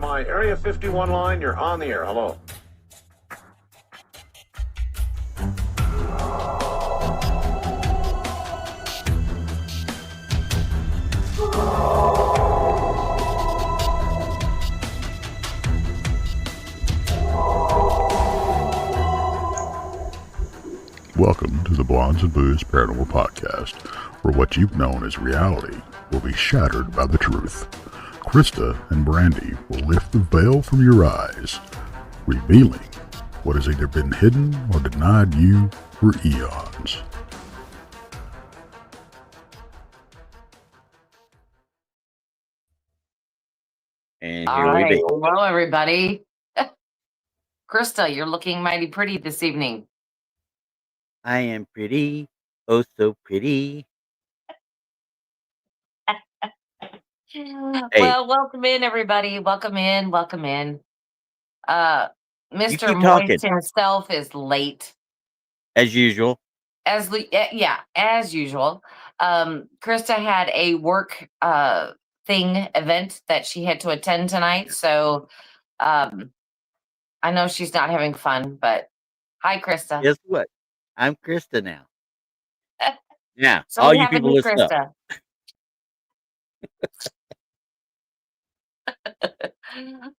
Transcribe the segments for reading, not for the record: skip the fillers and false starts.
my Area 51 line. You're on the air. Hello. Welcome to the Blondes and Booze Paranormal Podcast, where what you've known as reality will be shattered by the truth. Krista and Brandy will lift the veil from your eyes, revealing what has either been hidden or denied you for eons. And All here we right. be. Hello, everybody. Krista, you're looking mighty pretty this evening. I am pretty, oh so pretty. Well, welcome in, everybody. Welcome in. Welcome in. Mr. keep Moist talking. himself is late. As usual. As usual. Krista had a work event that she had to attend tonight, so I know she's not having fun, but hi, Krista. Guess what? I'm Krista now. Yeah, So all we you have a people new listen up. Krista.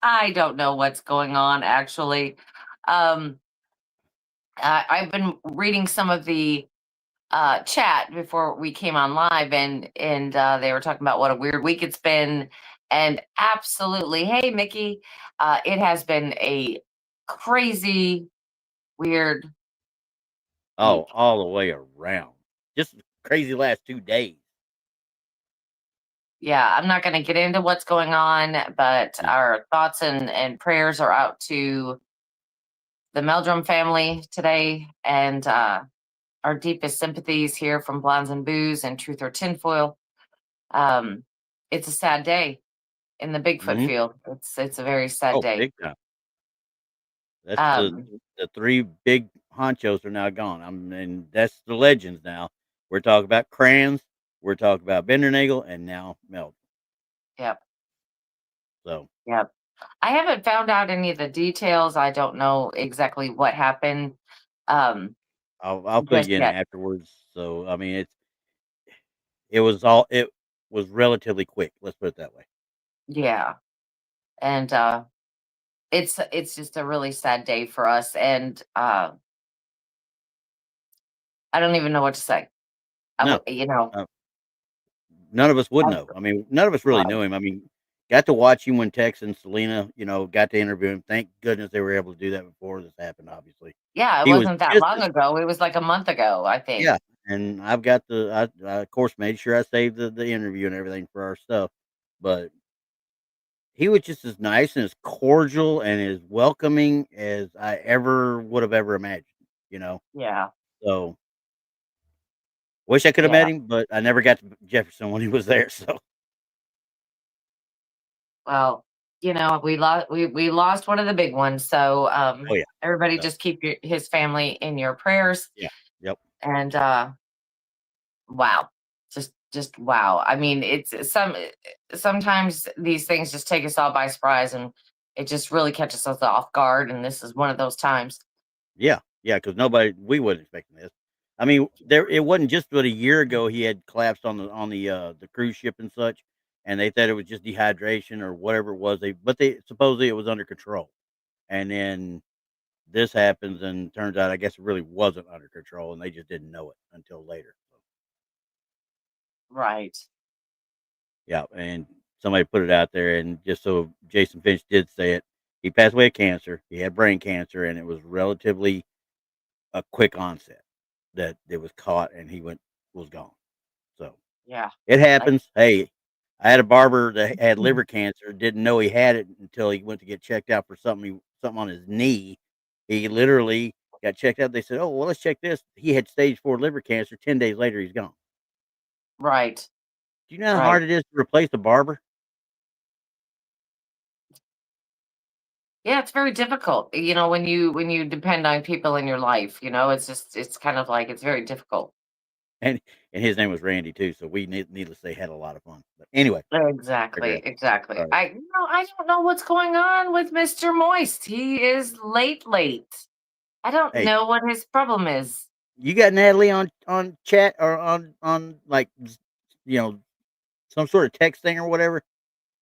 I don't know what's going on, actually. I've been reading some of the chat before we came on live, and they were talking about what a weird week it's been. And absolutely, hey, Mickey, it has been a crazy, weird Oh, week. all the way around. Just crazy last 2 days. Yeah, I'm not going to get into what's going on, but our thoughts and prayers are out to the Meldrum family today, and our deepest sympathies here from Blondes and Booze and Truth or Tinfoil. It's a sad day in the Bigfoot field. It's a very sad day. Big time. That's the 3 big honchos are now gone. And that's the legends now. We're talking about Crayons, we're talking about Bendernagel, and now Meldrum. Yep. So. Yep. I haven't found out any of the details. I don't know exactly what happened. I'll put you in afterwards. So I mean, it was relatively quick. Let's put it that way. Yeah, and it's just a really sad day for us, and I don't even know what to say. No, none of us would know. I mean, none of us really knew him. I mean, got to watch him when Tex and Selena, got to interview him. Thank goodness they were able to do that before this happened. Obviously, yeah, it wasn't that long ago. It was like a month ago, I think. Yeah, and I've got I of course made sure I saved the interview and everything for our stuff, but he was just as nice and as cordial and as welcoming as I would have ever imagined. Yeah. So. Wish I could have met him, but I never got to Jefferson when he was there. So, well, we lost one of the big ones. So, everybody just keep his family in your prayers. Yeah. Yep. And wow, just wow. I mean, it's sometimes these things just take us all by surprise, and it just really catches us off guard. And this is one of those times. Yeah, because we wasn't expecting this. I mean, it wasn't just but a year ago he had collapsed on the cruise ship and such, and they thought it was just dehydration or whatever it was. But supposedly it was under control, and then this happens, and turns out I guess it really wasn't under control, and they just didn't know it until later. Right. Yeah, and somebody put it out there, and just so Jason Finch did say it, he passed away of cancer. He had brain cancer, and it was relatively a quick onset that it was caught, and he was gone. So yeah, it happens. Hey, I had a barber that had liver cancer. Didn't know he had it until he went to get checked out for something on his knee. He literally got checked out. They said, "Oh, well, let's check this." He had stage 4 liver cancer. 10 days later, he's gone. Right. Do you know how hard it is to replace a barber? Yeah, it's very difficult. When you depend on people in your life, it's kind of like it's very difficult. and his name was Randy too. So we needless to say had a lot of fun. But anyway, Exactly, digress. exactly. All right. I don't know what's going on with Mr. Moist. He is late. I don't Hey, know what his problem is. you got Natalie on chat or on like you know some sort of text thing or whatever?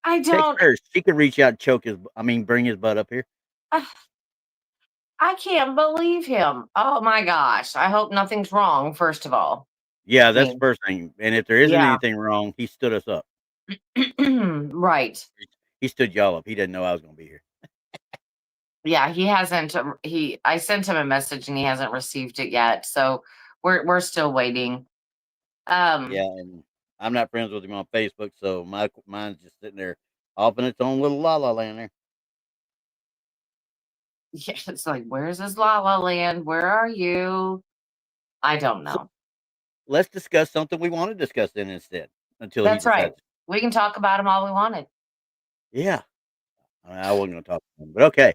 I Text don't. her. She can reach out and choke his. I mean, bring his butt up here. uh, I can't believe him. Oh my gosh. I hope nothing's wrong, first of all. Yeah, I that's the mean, first thing. And if there isn't yeah. anything wrong, he stood us up. Right. He stood y'all up. He didn't know I was going to be here. Yeah, he hasn't I sent him a message and he hasn't received it yet. So we're still waiting. Yeah, and I'm not friends with him on Facebook, so mine's just sitting there off in its own little la la land there. Yeah, it's like, where's his La La Land? Where are you? I don't So know. let's discuss something we want to discuss then instead until he That's right. decides. We can talk about him all we wanted. Yeah, I wasn't going to talk to him, but okay.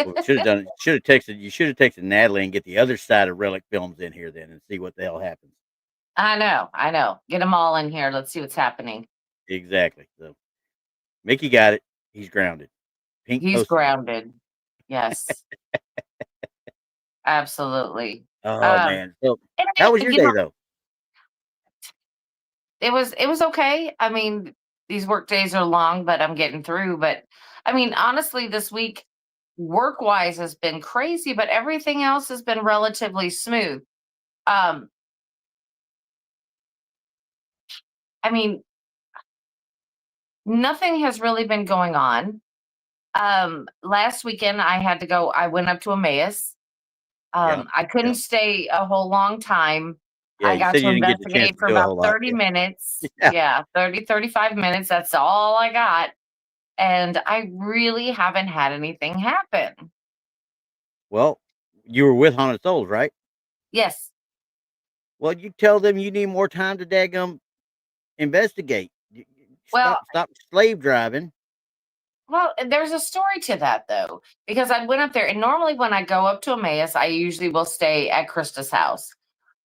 Well, should have done it. Should have texted. You should have texted Natalie and get the other side of Relic Films in here then and see what the hell happens. I know. Get them all in here. Let's see what's happening. Exactly. So Mickey got it. He's grounded. Pink He's posted. grounded. Yes. Absolutely. Oh man. So And how was your day though? it was okay. I mean, these work days are long, but I'm getting through. But I mean, honestly, this week, work wise, has been crazy, but everything else has been relatively smooth. Um, I mean, nothing has really been going on. Last weekend I went up to Emmaus. Yeah. I couldn't Yeah. stay a whole long time. Yeah. I You got said to you didn't get the chance investigate to for do a about whole lot. 30 Yeah. minutes. Yeah. Yeah, 35 minutes. That's all I got. And I really haven't had anything happen. Well, you were with Haunted Souls, right? Yes. Well, you tell them you need more time to daggum investigate. Well, Stop slave driving. Well, there's a story to that though, because I went up there, and normally when I go up to Emmaus, I usually will stay at Krista's house.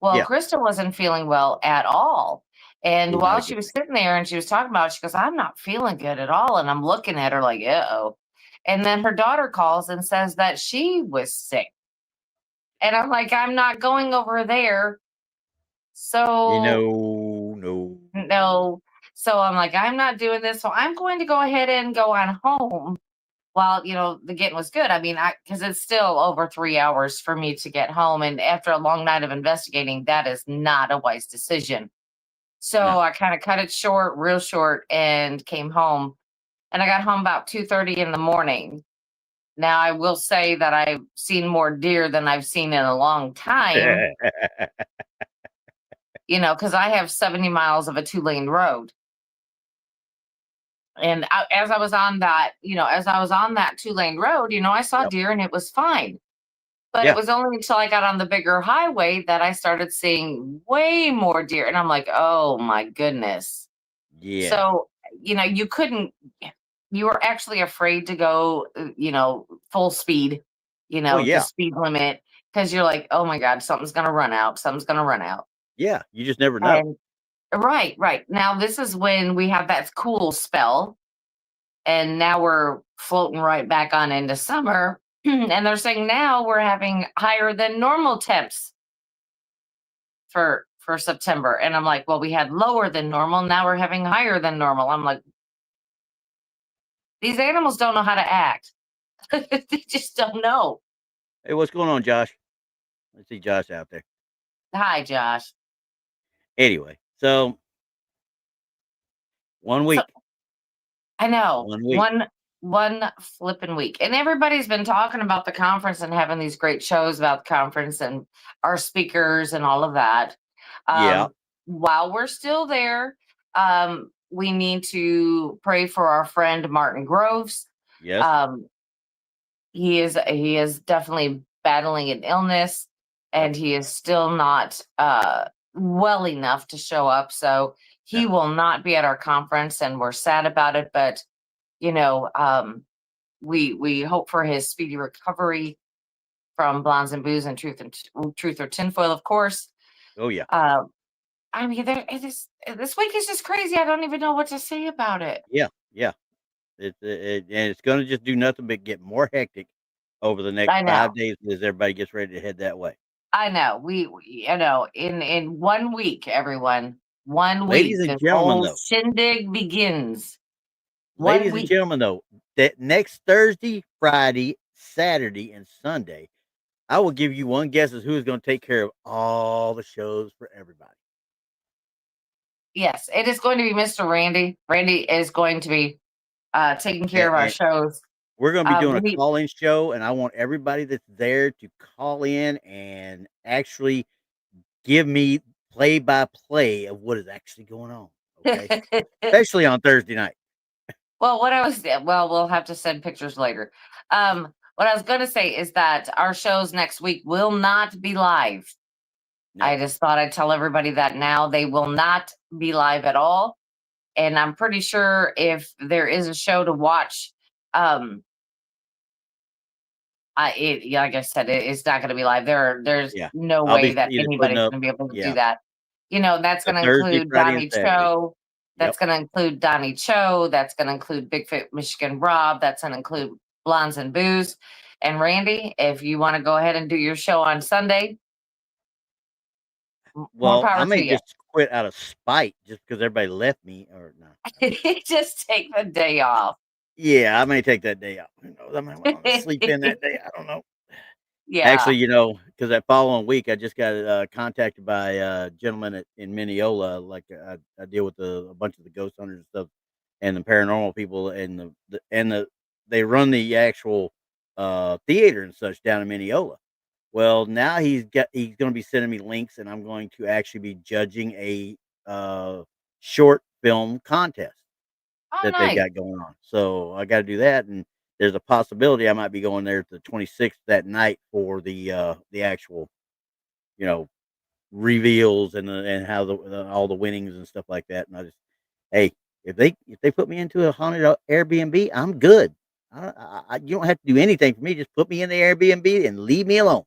Well, Yeah. Krista wasn't feeling well at all. And Oh, not while a she good was thing. sitting there and she was talking about it, she goes, I'm not feeling good at all. And I'm looking at her like, uh-oh. And then her daughter calls and says that she was sick. And I'm like, I'm not going over there. So, No. no. So I'm like, I'm not doing this. So I'm going to go ahead and go on home while the getting was good. I mean, because it's still over 3 hours for me to get home, and after a long night of investigating, that is not a wise decision. So No. I kind of cut it short, real short, and came home. And I got home about 2:30 in the morning. Now I will say that I've seen more deer than I've seen in a long time. Because I have 70 miles of a 2-lane road. And as I was on that, as I was on that 2-lane road, I saw Yep. deer and it was fine. But it Yeah. was only until I got on the bigger highway that I started seeing way more deer. And I'm like, oh my goodness. Yeah. So, you were actually afraid to go, full speed, Well, the yeah. speed limit, because you're like, oh my God, something's going to run out. Something's going to run out. Yeah. You just never know. And right. Now, this is when we have that cool spell. And now we're floating right back on into summer. And they're saying now we're having higher than normal temps for September. And I'm like, well, we had lower than normal. Now we're having higher than normal. I'm like, these animals don't know how to act. They just don't know. Hey, what's going on, Josh? I see Josh out there. Hi, Josh. Anyway, so 1 week. So, I know 1 week. one flipping week, and everybody's been talking about the conference and having these great shows about the conference and our speakers and all of that. Yeah. While we're still there, we need to pray for our friend Martin Groves. Yes. He is definitely battling an illness, and he is still not well enough to show up. So he No. will not be at our conference, and we're sad about it. But we hope for his speedy recovery from Blondes and Booze and Truth or Tinfoil, of course. Oh, yeah. I mean, this week is just crazy. I don't even know what to say about it. Yeah, yeah. And it's going to just do nothing but get more hectic over the next I 5 know. days as everybody gets ready to head that way. I know. In 1 week, everyone, 1 week, Ladies and this gentlemen, whole though, shindig begins. One ladies and week. gentlemen, though, that next Thursday, Friday, Saturday, and Sunday, I will give you one guess as who is going to take care of all the shows for everybody. Yes, it is going to be Mr. Randy. Randy is going to be taking care And, of our and shows. we're going to be doing a We call-in show, and I want everybody that's there to call in and actually give me play-by-play of what is actually going on. Okay, especially on Thursday night. Well, we'll have to send pictures later. What I was going to say is that our shows next week will not be live. No, I just thought I'd tell everybody that now. They will not be live at all. And I'm pretty sure if there is a show to watch, like I said, it's not going to be live. There's yeah, no I'll way be that either putting anybody's up, going to be able to do yeah, that. That's the going to Thursday, include Friday, and Donny Saturday. Cho. That's Yep. going to include Donny Cho. That's going to include Bigfoot Michigan Rob. That's going to include Blondes and Booze. And Randy, if you want to go ahead and do your show on Sunday, more Well, I power to may you. just quit out of spite just because everybody left me, or no. Just take the day off. Yeah, I may take that day off. Who knows? I might want to sleep in that day. I don't know. Yeah. Actually, because that following week, I just got contacted by a gentleman in Mineola. Like I deal with a bunch of the ghost hunters and stuff, and the paranormal people, and they run the actual theater and such down in Mineola. Well, now he's going to be sending me links, and I'm going to actually be judging a short film contest Oh, that they've nice. got going on. So I got to do that, and there's a possibility I might be going there the 26th that night for the actual, you know, reveals and how all the winnings and stuff like that. And I just, hey, if they put me into a haunted Airbnb, I'm good. You don't have to do anything for me. Just put me in the Airbnb and leave me alone.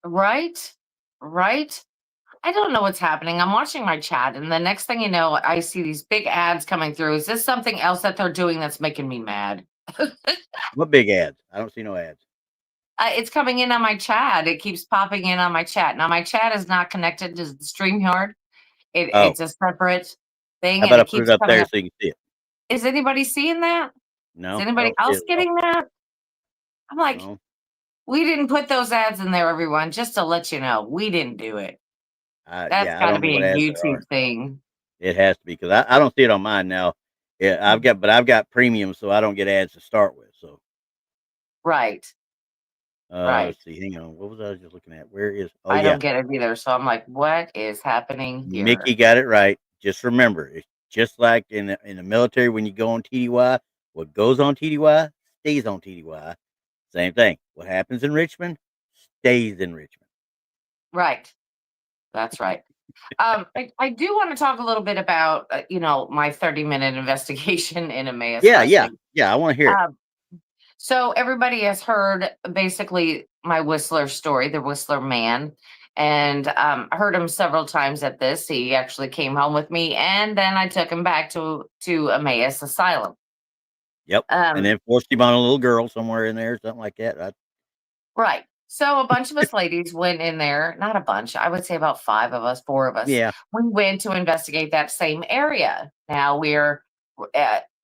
Right? Right? I don't know what's happening. I'm watching my chat, and the next thing you know, I see these big ads coming through. Is this something else that they're doing that's making me mad? What big ads? I don't see no ads. It's coming in on my chat. It keeps popping in on my chat. Now, my chat is not connected to the StreamYard. Oh, It's a separate thing, how and about I it put it keeps up coming there up. so you can see it? Is anybody seeing that? Is No, I anybody don't see else it at all. getting that? I'm like, No. we didn't put those ads in there, everyone, just to let you know. We didn't do it. That's Yeah, I got to don't know be what a ads there are. YouTube thing. It has to be because I don't see it on mine now. Yeah, I've got premium, so I don't get ads to start with. So Right. Right. let's see. Hang on. What was I just looking at? Where is? Oh I yeah, don't get it either. So I'm like, what is happening here? Mickey got it right. Just remember, it's just like in the military when you go on TDY, what goes on TDY stays on TDY. Same thing. What happens in Richmond stays in Richmond. Right. That's right. I do want to talk a little bit about, my 30-minute investigation in Emmaus Yeah, last yeah, week. yeah. I want to hear it. So everybody has heard basically my Whistler story, the Whistler man, and I heard him several times at this. He actually came home with me, and then I took him back to Emmaus Asylum. Yep. And then forced him on a little girl somewhere in there, something like that. Right? Right. So a bunch of us ladies went in there, not a bunch, I would say about 5 of us, 4 of us. Yeah. We went to investigate that same area. Now we're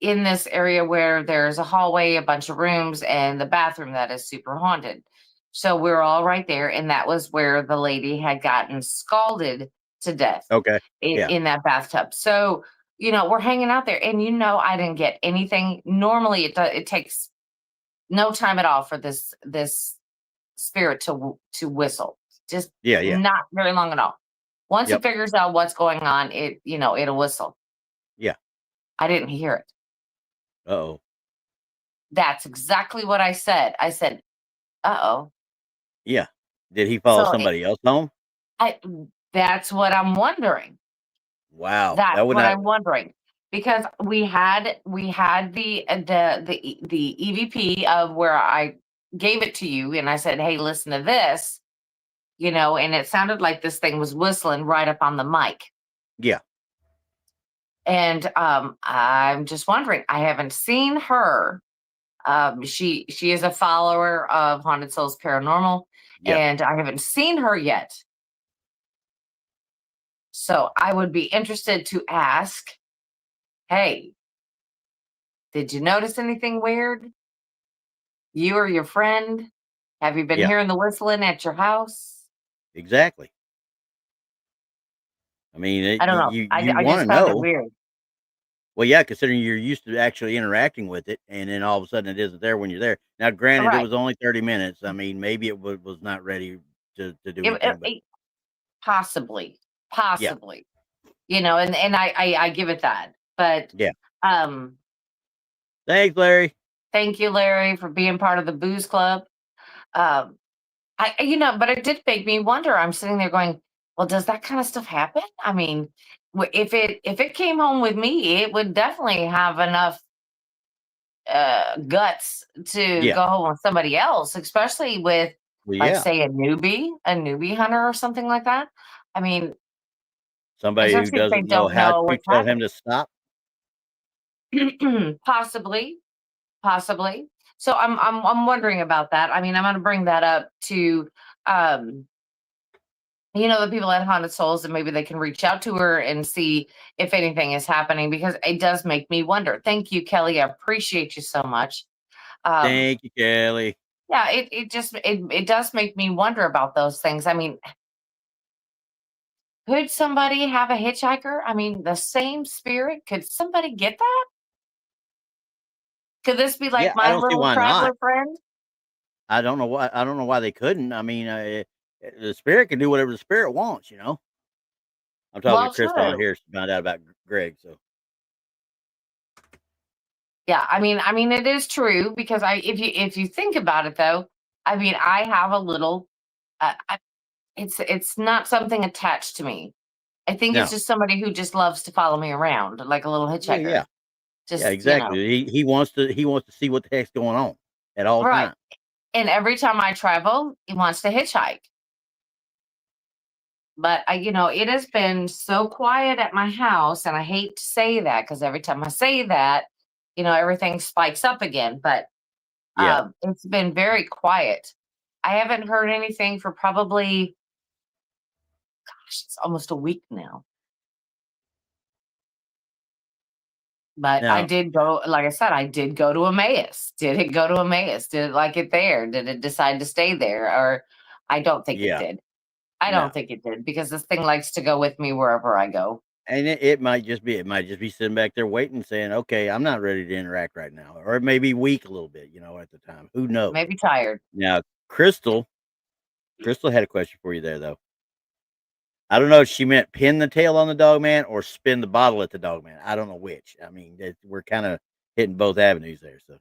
in this area where there's a hallway, a bunch of rooms, and the bathroom that is super haunted. So we're all right there. And that was where the lady had gotten scalded to death Okay. Yeah. in that bathtub. So, we're hanging out there, and I didn't get anything. Normally it takes no time at all for this spirit to whistle, just Yeah. Yeah. not very long at all. Once Yep. it figures out what's going on, it'll whistle. Yeah. I didn't hear it. Uh-oh. That's exactly what I said. I said, uh-oh. Yeah. Did he follow So somebody else home? that's what I'm wondering. Wow. That's That would what not. I'm wondering, because we had the EVP of where I gave it to you, and I said, hey, listen to this. and it sounded like this thing was whistling right up on the mic. Yeah. And I'm just wondering, I haven't seen her. She is a follower of Haunted Souls Paranormal, Yeah. and I haven't seen her yet. So I would be interested to ask, hey, did you notice anything weird? You or your friend? Have you been Yeah. hearing the whistling at your house? Exactly. I mean, I don't know. you I want to just found it know. weird. Well, yeah, considering you're used to actually interacting with it, and then all of a sudden it isn't there when you're there. Now, granted, it Right. was only 30 minutes. I mean, maybe it was not ready to do anything, but Possibly, yeah, and I give it that. But yeah. um, Thanks, Larry. thank you, Larry, for being part of the booze club. Um, but it did make me wonder. I'm sitting there going, well, does that kind of stuff happen? I mean, if it came home with me, it would definitely have enough guts to Yeah. go home with somebody else, especially with, Well, like, yeah. say, a newbie hunter or something like that. I mean, Somebody who especially if they doesn't know don't how know to what's tell him happening. to stop. Possibly. So I'm wondering about that. I mean, I'm going to bring that up to um the people at Haunted Souls, and maybe they can reach out to her and see if anything is happening, because it does make me wonder. Thank you, Kelly. I appreciate you so much. Thank you, Kelly. Yeah, it does make me wonder about those things. I mean, could somebody have a hitchhiker? I mean, the same spirit. Could somebody get that? Could this be Yeah, like I my don't see little why not. traveler friend? I don't know why. I don't know why they couldn't. I mean, the spirit can do whatever the spirit wants. I'm talking to Well, Crystal on true. here. She found out about Greg. So Yeah, I mean, it is true, because if you think about it, though, I mean, I have a little. It's not something attached to me. I think it's no. just somebody who just loves to follow me around, like a little Yeah, hitchhiker. yeah, yeah. Just Exactly. He wants to see what the heck's going on at all right. times. And every time I travel, he wants to hitchhike. But it has been so quiet at my house, and I hate to say that, because every time I say that, everything spikes up again. But Yeah. it's been very quiet. I haven't heard anything for probably, gosh, it's almost a week now. But I Now, did go, like I said, I did go to Emmaus. Did it go to Emmaus? Did it like it there? Did it decide to stay there? Or I don't think it yeah. did. I No. don't think it did, because this thing likes to go with me wherever I go. And it might just be sitting back there waiting, saying, "Okay, I'm not ready to interact right now," or it may be weak a little bit, at the time. Who knows? Maybe tired. Now, Crystal had a question for you there, though. I don't know if she meant pin the tail on the dog man or spin the bottle at the dog man. I don't know which. I mean, we're kind of hitting both avenues there. So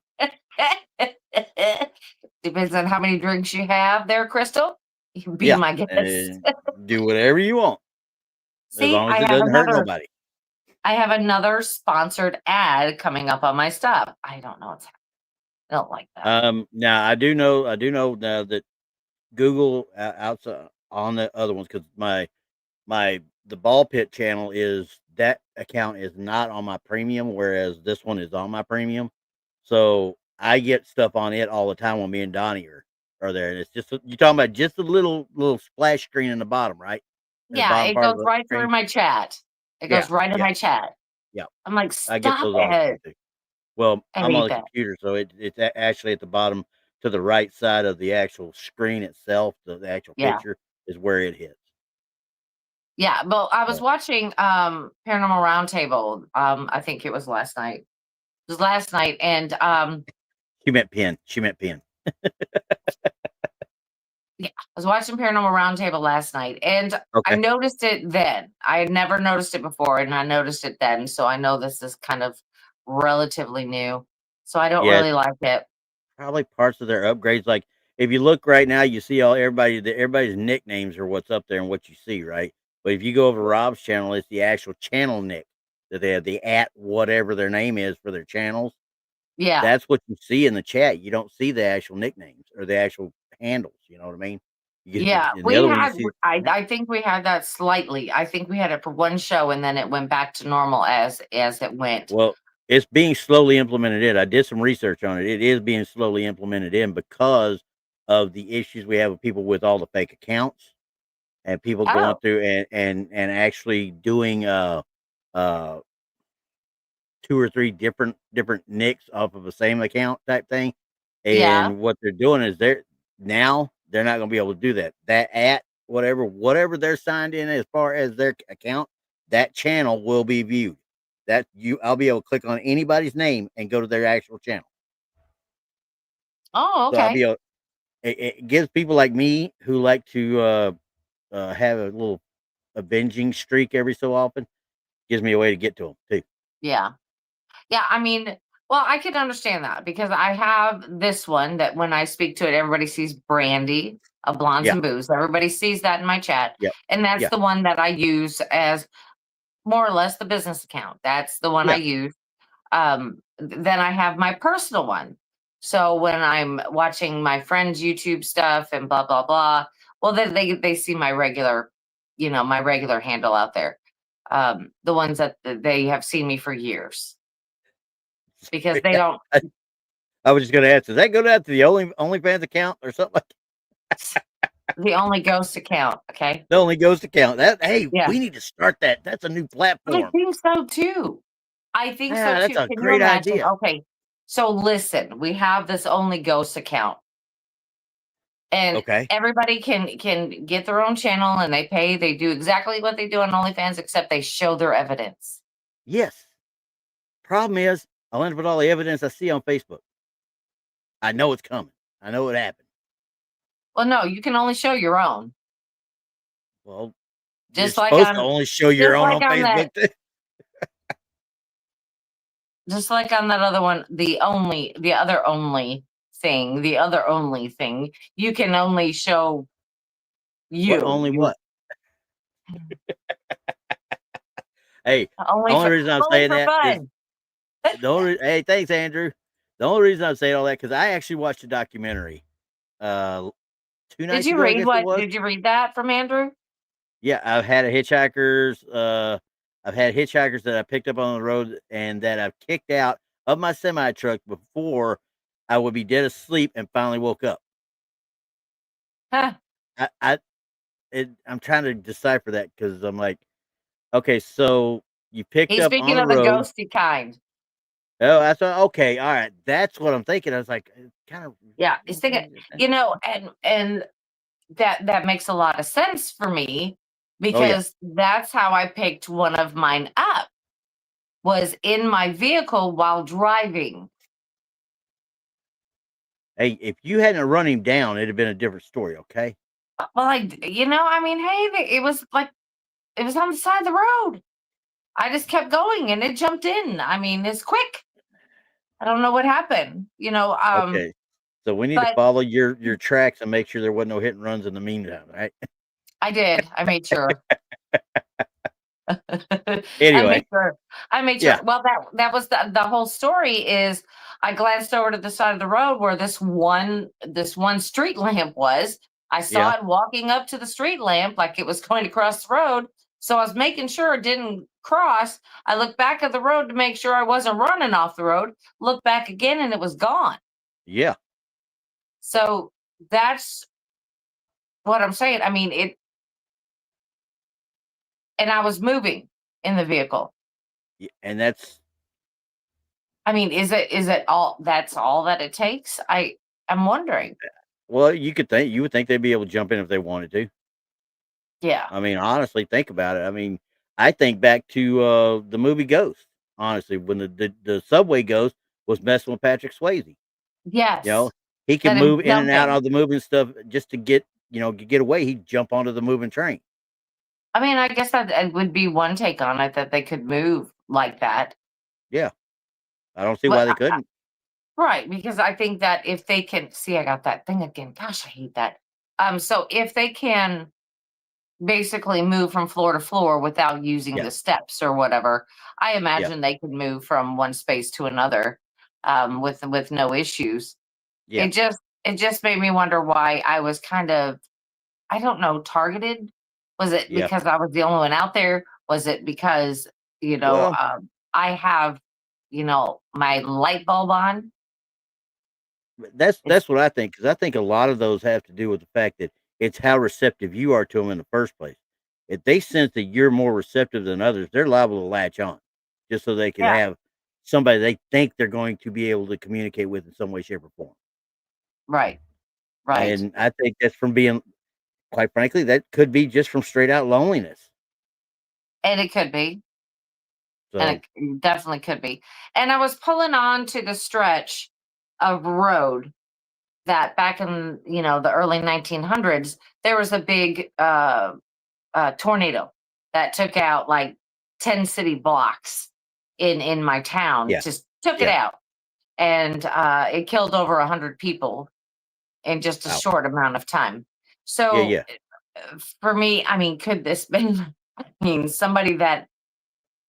Depends on how many drinks you have there, Crystal. You can be yeah, my guest. do whatever you want, as See, long as it doesn't hurt nobody. I have another sponsored ad coming up on my stuff. I don't know what's happening. I don't like that. Now I do know now that Google outside on the other ones, because the ball pit channel that account is not on my premium, whereas this one is on my premium. So I get stuff on it all the time when me and Donny are there, and it's just you're talking about just a little splash screen in the bottom, right? In the Yeah, bottom it part of goes the right through screen. my chat. It goes right in my chat. Yeah. I'm like, I get stop those all the time it. too. Well, I I'm on hate the that. computer, so actually at the bottom to the right side of the actual screen itself. The actual Yeah. picture is where it hits. Yeah. Well, I was So, watching Paranormal Roundtable. I think it was last night. It was last night. And she meant pin. yeah, I was watching Paranormal Roundtable last night, and I Okay. noticed it then. I had never noticed it before, and I noticed it then. So I know this is kind of relatively new. So I don't Yeah, really like it. probably parts of their upgrades. Like if you look right now, you see everybody's nicknames are what's up there and what you see, right? But if you go over to Rob's channel, it's the actual channel nick that they have, the at whatever their name is for their channels. Yeah. That's what you see in the chat. You don't see the actual nicknames or the actual handles. You know what I mean? Yeah, and the we other one you had. see. I think we had that slightly. I think we had it for one show, and then it went back to normal as it went. Well, it's being slowly implemented in. I did some research on it. It is being slowly implemented in because of the issues we have with people with all the fake accounts and people going Oh, through and actually doing uh 2 or 3 different nicks off of the same account type thing. yeah. And what they're doing is they're not going to be able to do that. That at whatever they're signed in as far as their account, that channel will be viewed. I'll be able to click on anybody's name and go to their actual channel. Oh, So I'll okay. be able. It gives people like me who like to have a little avenging streak every so often. Gives me a way to get to them too. Yeah. Yeah, I mean, well, I can understand that because I have this one that when I speak to it, everybody sees Brandy of Blondes Yeah. and Booze. Everybody sees that in my chat. Yeah. And that's Yeah. the one that I use as more or less the business account. That's the one I Yeah. use. Then I have my personal one. So when I'm watching my friends' YouTube stuff and blah, blah, blah, well, then they see my regular, my regular handle out there. The ones that they have seen me for years because they don't. I was just going to ask, does that go down to the OnlyFans account or something like that? The only ghost account, okay? The only ghost account. Hey, Yeah. we need to start that. That's a new I platform. think so too. I think so Yeah, that's too. a Can you great imagine? idea. Okay, so listen, we have this only ghost account, and Okay. everybody can get their own channel, and they pay. They do exactly what they do on OnlyFans, except they show their evidence. Yes. Problem is, I'll end up with all the evidence I see on Facebook. I know it's coming. I know it happened. Well, no, you can only show your own. Well, Just you're like supposed to on, only show your just own like on on that, Facebook too. just like on that other one, the other only thing, you can only show What you. only You what? Hey, the only only reason I'm only saying for that is fun. hey, thanks, Andrew. The only reason I'm saying all that because I actually watched a documentary 2 Did nights you ago, I read guess it what? was. Did you read that from Andrew? Yeah, I've had hitchhikers that I picked up on the road and that I've kicked out of my semi truck before I would be dead asleep and finally woke up. Huh. I'm trying to decipher that because I'm like, okay, so you picked He's up speaking on the of the road. ghosty kind. Oh, that's okay. All right, that's what I'm thinking. I was like, kind of. Yeah, he's thinking, and that makes a lot of sense for me Oh yeah. because that's how I picked one of mine up, was in my vehicle while driving. Hey, if you hadn't run him down, it'd have been a different story. Okay. Well, I mean, hey, it was on the side of the road. I just kept going and it jumped in. I mean, it's quick. I don't know what happened, Okay. So we need to but follow your tracks and make sure there wasn't no hit and runs in the meantime, right? I did. I made sure. I Anyway, made sure. I made sure. yeah, Well, that was the whole story. Is I glanced over to the side of the road where this one street lamp was. I saw yeah, it walking up to the street lamp like it was going to cross the road. So I was making sure it didn't cross. I looked back at the road to make sure I wasn't running off the road. Looked back again and it was gone. yeah. So that's what I'm saying. I mean, and I was moving in the vehicle. And that's I mean, is it all that's all that it takes? I'm wondering. well, you would think they'd be able to jump in if they wanted to. Yeah. I mean, honestly, think about it. I mean, I think back to the movie Ghost. Honestly, when the subway ghost was messing with Patrick Swayze. You know, Yes. he could Let him move in jump and out in. of the moving stuff just to get away. He'd jump onto the moving train. I mean, I guess that it would be one take on it that they could move like that. Yeah, I don't see why But they couldn't. right, because I think that if they can see, I got that thing again. Gosh, I hate that. So if they can basically move from floor to floor without using Yeah, the steps or whatever, I yeah, imagine they could move from one space to another with yeah. no issues. It just made me wonder why I was kind of I don't know, targeted? Was it Yeah. because I was the only one out there? Was it because, Well, I have, my light bulb on? It's that's what I think, because I think a lot of those have to do with the fact that it's how receptive you are to them in the first place. If they sense that you're more receptive than others, they're liable to latch on, just so they can yeah, have somebody they think they're going to be able to communicate with in some way, shape, or form. right, right. And I think that's from being, quite frankly, that could be just from straight out loneliness. And it could be. And So it definitely could be. And I was pulling on to the stretch of road that back in, the early 1900s, there was a big tornado that took out like 10 city blocks in my town, yeah, just took it yeah, out. And it killed over 100 people in just a wow, short amount of time. yeah, So yeah. for me, I mean, could this been, I mean, somebody that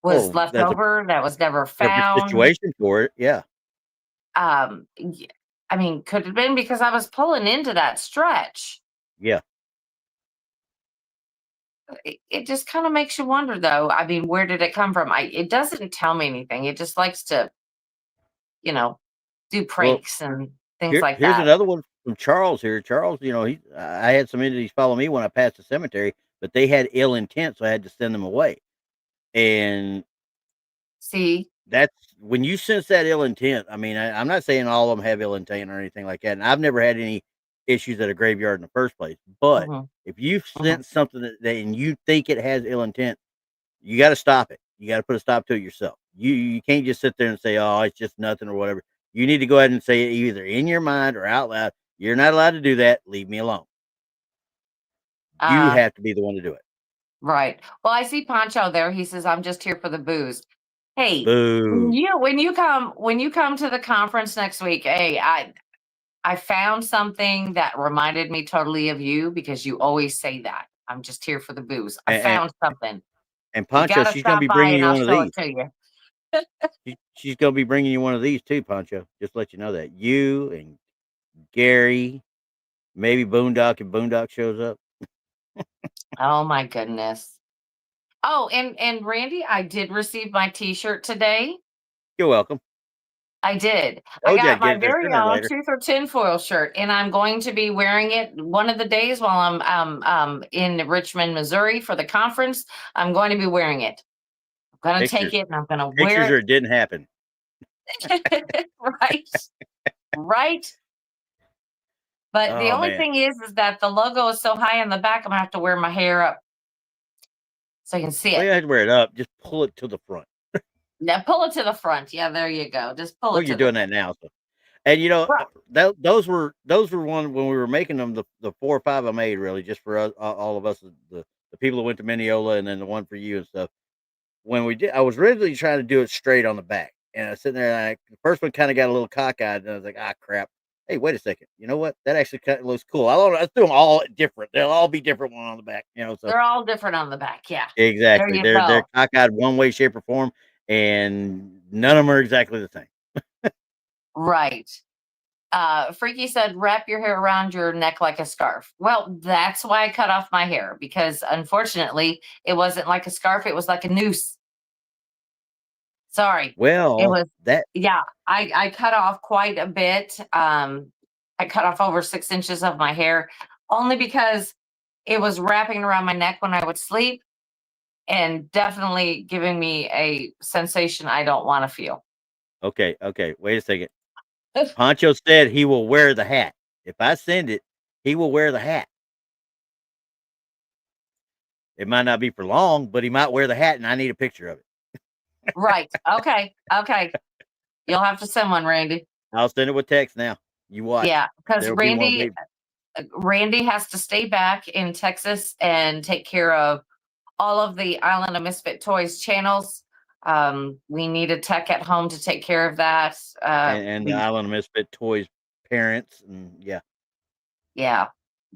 was Oh, left that's a over that was never perfect found? situation for it. Yeah. Y I mean, could it have been because I was pulling into that stretch? Yeah. It just kinda makes you wonder, though. I mean, where did it come from? It doesn't tell me anything. It just likes to, you know, do Well, pranks and things like here's that. another one from Charles here. Charles, I had some entities follow me when I passed the cemetery, but they had ill intent, so I had to send them away. And See? that's when you sense that ill intent. I mean, I'm not saying all of them have ill intent or anything like that. And I've never had any issues at a graveyard in the first place. But Mhm, if you mhm. sense something that and you think it has ill intent, you got to stop it. You got to put a stop to it yourself. You can't just sit there and say, "Oh, it's just nothing" or whatever. You need to go ahead and say it either in your mind or out loud. You're not allowed to do that. Leave me alone. You Uh, have to be the one to do it. right. Well, I see Pancho there. He says, "I'm just here for the booze." Hey, Boo. when you come to the conference next week, hey, I found something that reminded me totally of you because you always say that. "I'm just here for the booze." I And, and, found something. and You Poncho, gotta she's gonna stop be by bringing and you I'll one of show it these. to you. She's gonna be bringing you one of these too, Poncho. Just to let you know that you and Gary, maybe Boondock if Boondock shows up. Oh my goodness. Oh, and Randy, I did receive my T-shirt today. You're welcome. I did. I Told you got I'd get my it there very sooner or own later. Truth or Tinfoil shirt, and I'm going to be wearing it one of the days while I'm in Richmond, Missouri for the conference. I'm going to be wearing it. I'm gonna take Pictures, it and I'm gonna wear pictures, it. or it didn't happen. Right, right. But the Oh only man. thing is that the logo is so high on the back, I'm gonna have to wear my hair up so you can see Well, it. you have to wear it up. Just pull it to the front. Now pull it to the front. Yeah, there you go. Just pull Well, it you're to the doing front. that now, so. And Right. those were one when we were making them, the 4 or 5 I made really just for us, all of us, the people that went to Mineola, and then the one for you and stuff. When we did, I was originally trying to do it straight on the back, and I was sitting there, and the first one kind of got a little cockeyed, and I was like, ah, crap. Hey, wait a second. You know what? That actually kind of looks cool. Let's do them all different. They'll all be different one on the back, so. They're all different on the back. Yeah. There Exactly. you They're go. cockeyed one way, shape, or form, and none of them are exactly the same. Right. Freaky said, wrap your hair around your neck like a scarf. Well, that's why I cut off my hair because unfortunately it wasn't like a scarf, it was like a noose. Sorry. It Well, was, that yeah, I cut off quite a bit. I cut off over 6 inches of my hair only because it was wrapping around my neck when I would sleep and definitely giving me a sensation I don't want to feel. okay, okay. Wait a second. Poncho said he will wear the hat. If I send it, he will wear the hat. It might not be for long, but he might wear the hat, and I need a picture of it. Right. Okay. Okay. You'll have to send one, Randy. I'll send it with text now. You watch. Yeah, because There will be one waiting. Randy has to stay back in Texas and take care of all of the Island of Misfit Toys channels. We need a tech at home to take care of that. And the Island of Misfit Toys parents, and yeah. Yeah.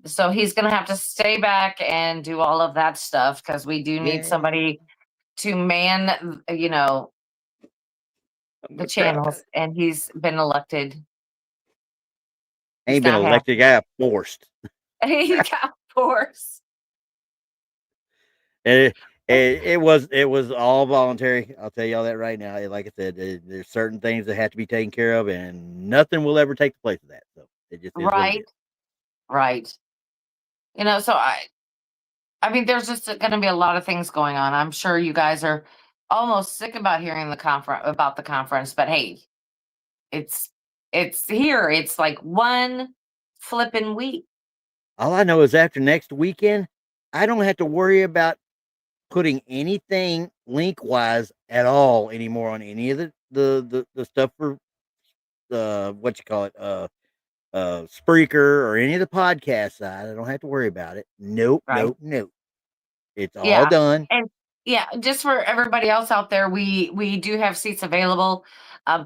So he's gonna have to stay back and do all of that stuff because we do need Yeah. somebody to man, I'm the gonna try. channels, and he's been elected. He's Ain't been not elected, happy. guy forced. He got course. It was all voluntary. I'll tell y'all that right now. Like I said, there's certain things that have to be taken care of, and nothing will ever take the place of that. So it just is what it Right. is. Right. So I mean, there's just going to be a lot of things going on. I'm sure you guys are almost sick about hearing the conference, but hey, it's here. It's like one flipping week. All I know is after next weekend, I don't have to worry about putting anything link wise at all anymore on any of the stuff for what you call it, Spreaker or any of the podcast side. I don't have to worry about it. Nope, Right. nope. It's all Yeah. done. And yeah, just for everybody else out there, we do have seats available.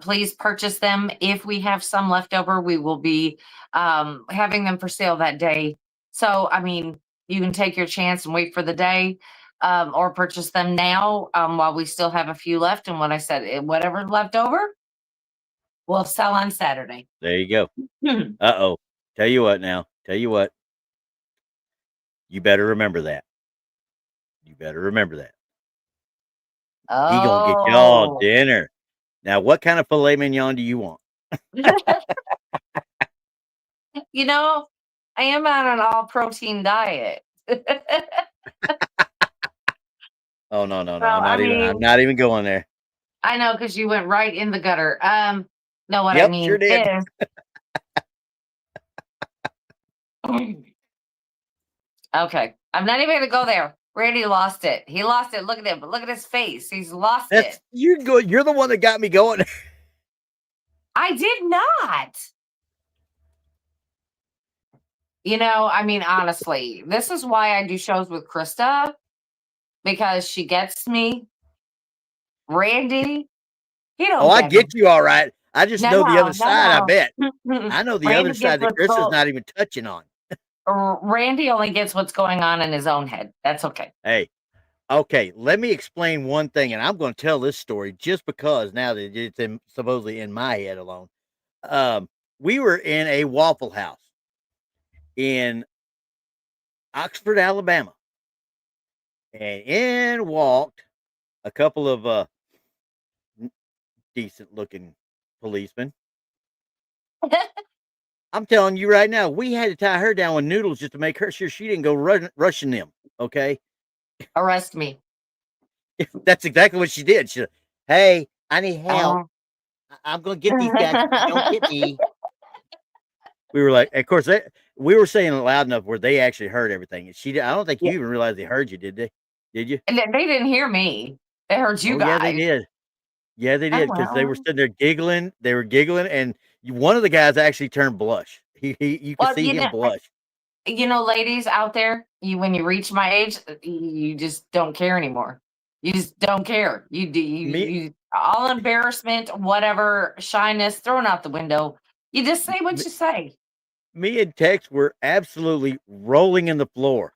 Please purchase them. If we have some left over, we will be having them for sale that day. So, I mean, you can take your chance and wait for the day, or purchase them now while we still have a few left. And what I said, whatever's left over, we'll sell on Saturday. There you go. Hmm. Uh-oh. Tell you what now. Tell you what. You better remember that. You better remember that. He gonna get y'all Oh, dinner. Now, what kind of filet mignon do you want? I am on an all protein diet. Oh no. So, I I'm mean, not even going there. I know because you went right in the gutter. No, what I Yep, mean sure did. is, okay, I'm not even gonna go there. Randy lost it. He lost it. Look at him. Look at his face. He's lost it. You're the one that got me going. I did not. I mean, honestly, this is why I do shows with Krista, because she gets me. Randy, he don't Oh, I get me. get you all right. I just know the other side, I bet. No. I know the Randy other side gets that Chris is not even touching on. Randy only gets what's going on in his own head. That's okay. Hey, okay, let me explain one thing, and I'm going to tell this story just because now that it's supposedly in my head alone. We were in a Waffle House in Oxford, Alabama, and in walked a couple of decent looking policemen. I'm telling you right now, we had to tie her down with noodles just to make her sure she didn't go rushing them. Okay, Arrest me. that's exactly what she did. She, hey, I need help. I'm gonna get these guys. Don't get me. We were like, of course, we were saying it loud enough where they actually heard everything. I don't think you even realized they heard you, did they? Did you? And they didn't hear me. They heard you Oh, guys. yeah, they did. Yeah, they Oh, did because they were well. sitting there giggling. They were giggling, and one of the guys actually turned blush. You could Well, see him blush. ladies out there, when you reach my age, you just don't care anymore. You just don't care. You all embarrassment, whatever, shyness thrown out the window. You just say what you say. Me and Tex were absolutely rolling in the floor,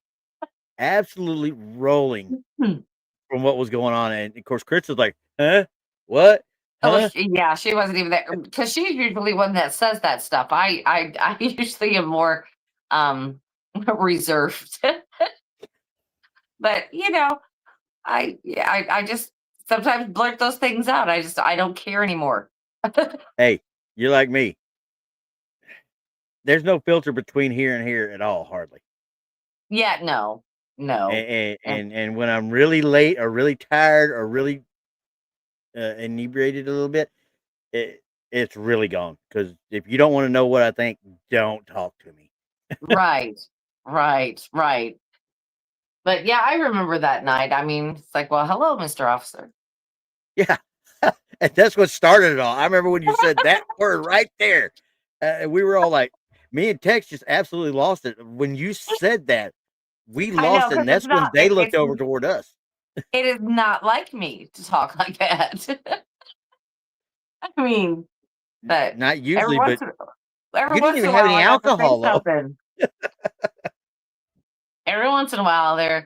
absolutely rolling from what was going on. And of course, Chris was like, "Huh? What? Oh, Huh?" yeah, she wasn't even there because she's usually one that says that stuff. I usually am more reserved, but I just sometimes blurt those things out. I don't care anymore. Hey, you're like me. There's no filter between here and here at all, hardly. Yeah, no. And when I'm really late or really tired or really inebriated a little bit, it's really gone. Because if you don't want to know what I think, don't talk to me. Right. But yeah, I remember that night. I mean, it's like, well, hello, Mr. Officer. Yeah, and that's what started it all. I remember when you said that word right there. We were all like, me and Tex just absolutely lost it when you said that. We I know, lost it, and because that's when they looked over toward us. it is not like me to talk like that. I mean, but Not every usually, but once in, every you didn't once in even a have while, any I got to say alcohol though. something. Every once in a while, I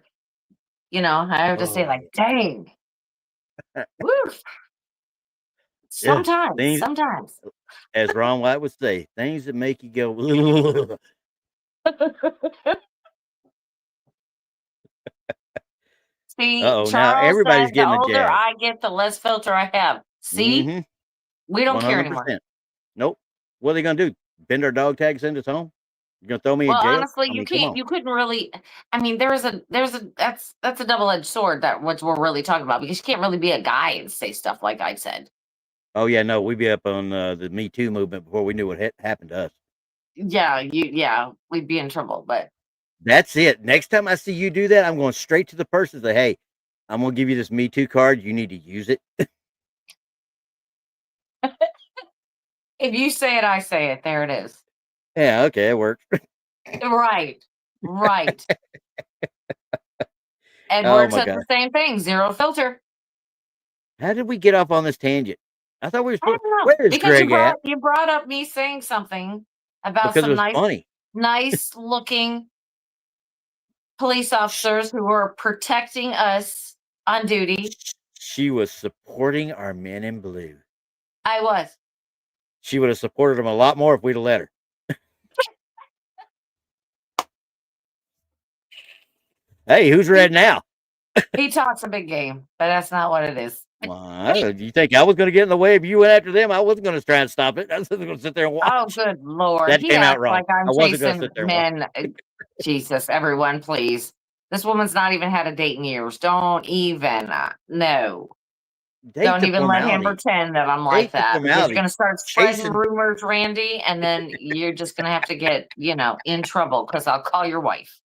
have to say, like, dang. Woo. Yeah, things, Sometimes. as Ron White would say, things that make you go. See, Uh-oh, now Charles everybody's said the getting the older jab. I get, the less filter I have. See, Mm-hmm. we don't care anymore. 100%. Nope. What are they gonna do? Bend our dog tag, send us home? You gonna throw me in Well, jail? honestly, I you mean, come can't. on. You couldn't really. I mean, that's a double edged sword. That what we're really talking about, because you can't really be a guy and say stuff like I said. Oh yeah, no, we'd be up on the Me Too movement before we knew what happened to us. Yeah, we'd be in trouble. But That's it. Next time I see you do that, I'm going straight to the person and say, "Hey, I'm gonna give you this Me Too card. You need to use it." if you say it, I say it. There it is. Yeah, okay, it works. Right, right. Oh Edward my said god, the same thing. Zero filter. how did we get off on this tangent? I thought we were I supposed. don't know, Where is because Greg at? you brought up me saying something about Because it some was funny. nice looking police officers who were protecting us on duty. She was supporting our men in blue. I was. She would have supported them a lot more if we'd have let her. Hey, who's red now? He talks a big game, but that's not what it is. Well, you think I was going to get in the way if you went after them? I wasn't going to try and stop it. I was going to sit there and watch. Oh, good Lord. That He came out acts wrong. like I'm I wasn't going to chasing sit there and watch. men. Jesus, everyone, please. This woman's not even had a date in years. Don't even. No. Date Don't the even let him formality. pretend that I'm like Date the that, because you're formality. going to start spreading Chasing. rumors, Randy, and then you're just going to have to get, in trouble, because I'll call your wife.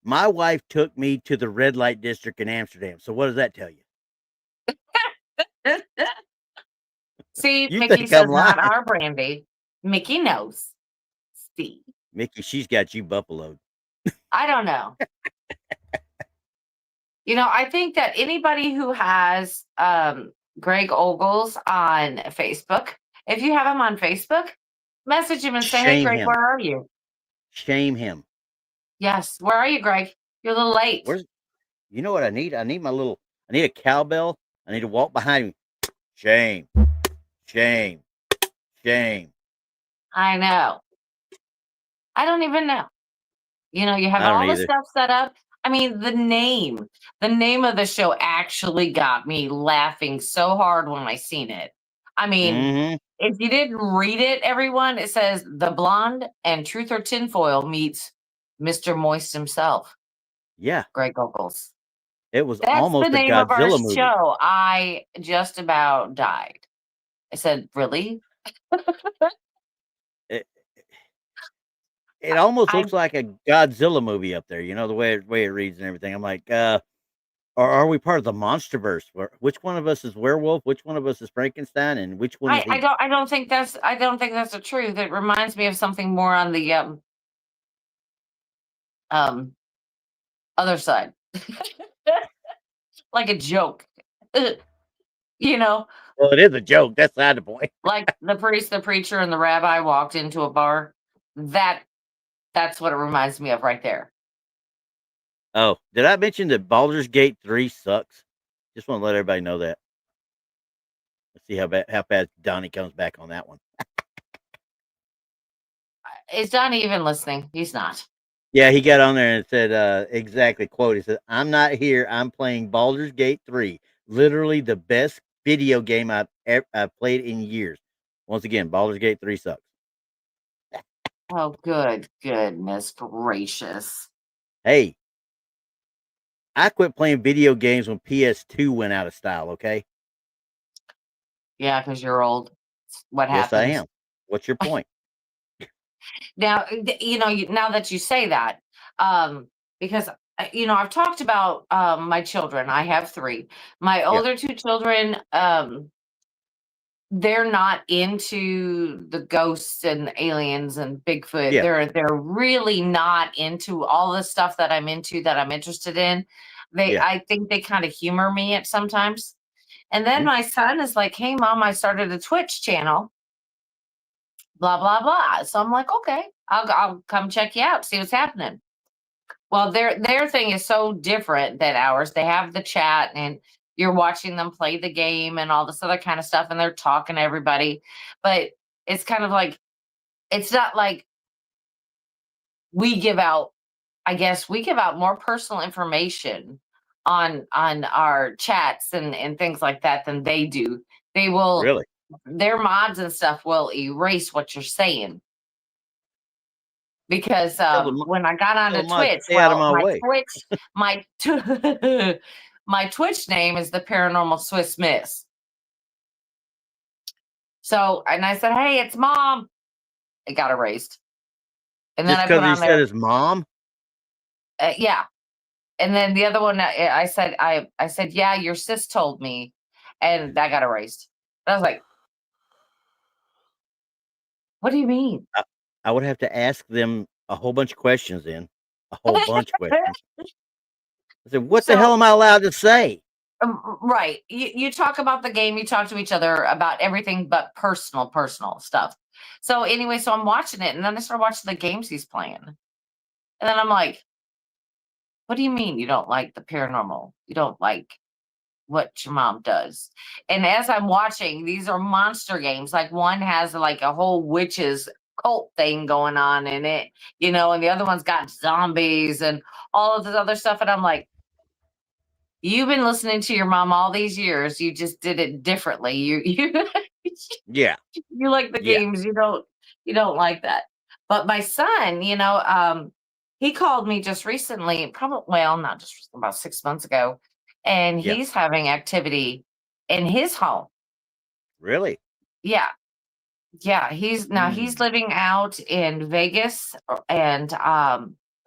My wife took me to the red light district in Amsterdam. So what does that tell you? See, You Mickey think I'm says not lying? our Brandy. Mickey knows. See, Mickey, she's got you buffaloed. I don't know. I think that anybody who has Greg Ogles on Facebook, if you have him on Facebook, message him and say, "Hey, Shame Greg, him. where are you?" Shame him. Yes, where are you, Greg? You're a little late. You know what I need? I need a cowbell. I need to walk behind him. Shame. Shame. Shame. I know. I don't even know. You have I don't all the either. stuff set up. I mean, the name of the show actually got me laughing so hard when I seen it. I mean, Mm-hmm. if you didn't read it, everyone, it says The Blonde and Truth or Tinfoil meets Mr. Moist himself, Yeah. Greg Ogles. It was That's the almost a name of our Godzilla movie. show. I just about died. I said, really? It almost I looks like a Godzilla movie up there. You know, the way it reads and everything. I'm like, are we part of the MonsterVerse? Which one of us is werewolf? Which one of us is Frankenstein? And which one is he? I don't think that's the truth. It reminds me of something more on the other side. Like a joke. Well, it is a joke. That's not the point. Like the priest, the preacher, and the rabbi walked into a bar. That's what it reminds me of right there. Oh, did I mention that Baldur's Gate 3 sucks? Just want to let everybody know that. Let's see how fast Donny comes back on that one. Is Donny even listening? He's not. Yeah, he got on there and said exactly, quote, he said, "I'm not here. I'm playing Baldur's Gate 3. Literally the best video game I've played in years." Once again, Baldur's Gate 3 sucks. Oh, goodness gracious. Hey, I quit playing video games when PS2 went out of style, okay? Yeah, because you're old. What Yes, happens? I am. What's your point? Now, now that you say that, because I've talked about my children. I have 3. My older 2 children, they're not into the ghosts and aliens and Bigfoot. Yeah. They're really not into all the stuff that I'm into, that I'm interested in. I think they kind of humor me at sometimes. And then my son is like, "Hey, Mom, I started a Twitch channel. Blah blah blah." So I'm like, "Okay, I'll come check you out, see what's happening." Well, their thing is so different than ours. They have the chat, and you're watching them play the game and all this other kind of stuff, and they're talking to everybody. But it's kind of like, it's not like we give out I guess we give out more personal information on our chats and things like that than they do. They will Really? their mods and stuff will erase what you're saying because Tell the when I got tell onto the mods to Twitch, stay out of well, my way. My my Twitch name is the Paranormal Swiss Miss. So, and I said, "Hey, it's Mom." It got erased, and then Just I put because he on said there, his mom? yeah. And then the other one, I said, "Yeah, your sis told me," and that got erased. And I was like, "What do you mean?" I would have to ask them a whole bunch of questions then. A whole bunch of questions. I said, "What the hell So, am I allowed to say?" right, you talk about the game, you talk to each other about everything but personal stuff. So anyway, so I'm watching it, and then I started watching the games he's playing, and then I'm like, "What do you mean you don't like the paranormal? You don't like what your mom does?" And as I'm watching, these are monster games. Like one has like a whole witches cult thing going on in it, and the other one's got zombies and all of this other stuff. And I'm like, you've been listening to your mom all these years. You just did it differently. Yeah, You like the yeah, games. You don't like that. But my son, he called me just recently, probably, well, not just recently, about 6 months ago, and yeah. he's having activity in his home. Really? Yeah. Yeah. He's Mm. living out in Vegas and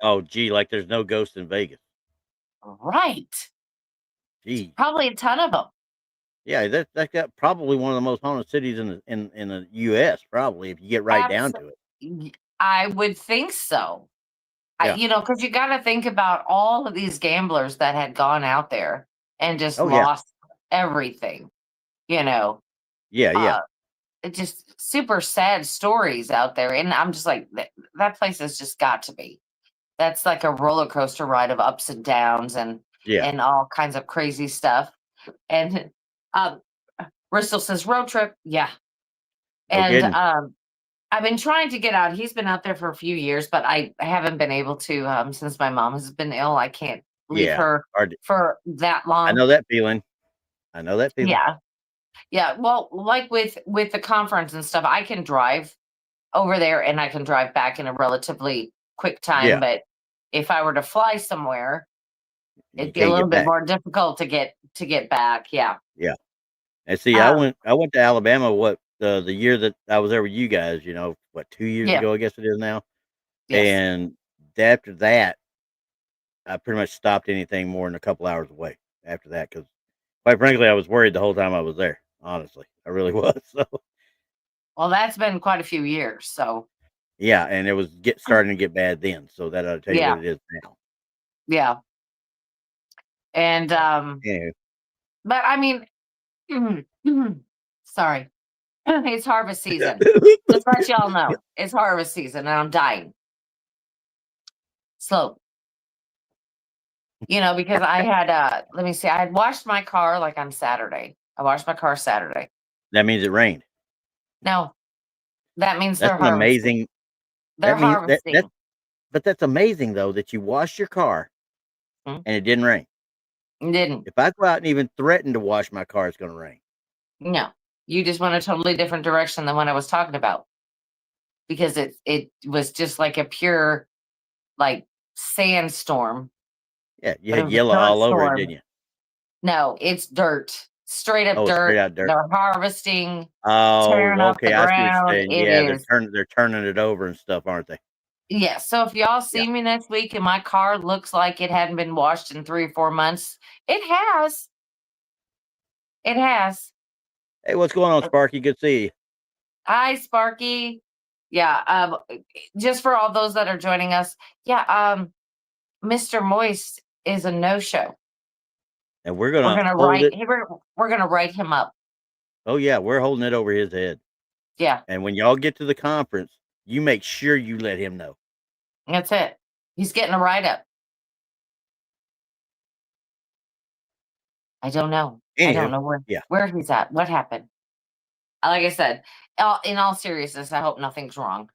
Oh, gee, like there's no ghost in Vegas. right. Gee. Probably a ton of them. Yeah, that's got probably one of the most haunted cities in the US, probably, if you get right down to it. I would think so. Yeah. Because you got to think about all of these gamblers that had gone out there and just Oh, yeah. lost everything, you know. Yeah, yeah. Uh, it just super sad stories out there. And I'm just like, that place has just got to be. That's like a roller coaster ride of ups and downs and Yeah. and all kinds of crazy stuff. And um, Bristol says road trip, yeah. No And kidding. I've been trying to get out. He's been out there for a few years, but I haven't been able to since my mom has been ill. I can't leave Yeah. her Hard to for that I long. know that feeling. I know that feeling. Yeah. Yeah. Well, like with the conference and stuff, I can drive over there and I can drive back in a relatively quick time. Yeah. But if I were to fly somewhere, You it'd be a can't little get bit back. more difficult to get back. Yeah. Yeah. And see, I Um, went to Alabama, the year that I was there with you guys, 2 years yeah. ago, I guess it is now. Yes. And after that, I pretty much stopped anything more than a couple hours away after that because, quite frankly, I was worried the whole time I was there. Honestly, I really was. So, Well, that's been quite a few years. So yeah, and it was starting to get bad then. So that ought to tell you what yeah. it is now. Yeah. And So, anywho. but I mean, sorry. It's harvest season. Just let y'all know. It's harvest season and I'm dying. Slow. Because I had let me see, I had washed my car like on Saturday. I washed my car Saturday. That means it rained. No, that means That's they're an harvesting. amazing. They're That means harvesting. but that's amazing though that you washed your car Hmm? and it didn't rain. Didn't. If I go out and even threaten to wash my car, it's going to rain. No. You just went a totally different direction than what I was talking about. Because it was just like a pure like sandstorm, Yeah, you but it had was a yellow dirt all over it, storm. didn't you? No, it's dirt. Straight up Oh, it's straight dirt. out dirt. They're harvesting, Oh, tearing up the okay. I see what you're ground. saying. It Yeah, is. they're turning it over and stuff, aren't they? Yeah. So if y'all Yeah. see me next week and my car looks like it hadn't been washed in 3 or 4 months, it has. It has. Hey, what's going on, Sparky? Good to see you. Hi, Sparky. Yeah. Just for all those that are joining us, yeah. Mr. Moist is a no-show. And we're We're gonna gonna hold write. it. We're gonna write him up. Oh yeah, we're holding it over his head. Yeah. And when y'all get to the conference, you make sure you let him know. That's it. He's getting a write-up. I don't know. I don't Anywho, know where yeah, where he's at. What happened? Like I said, in all seriousness, I hope nothing's wrong.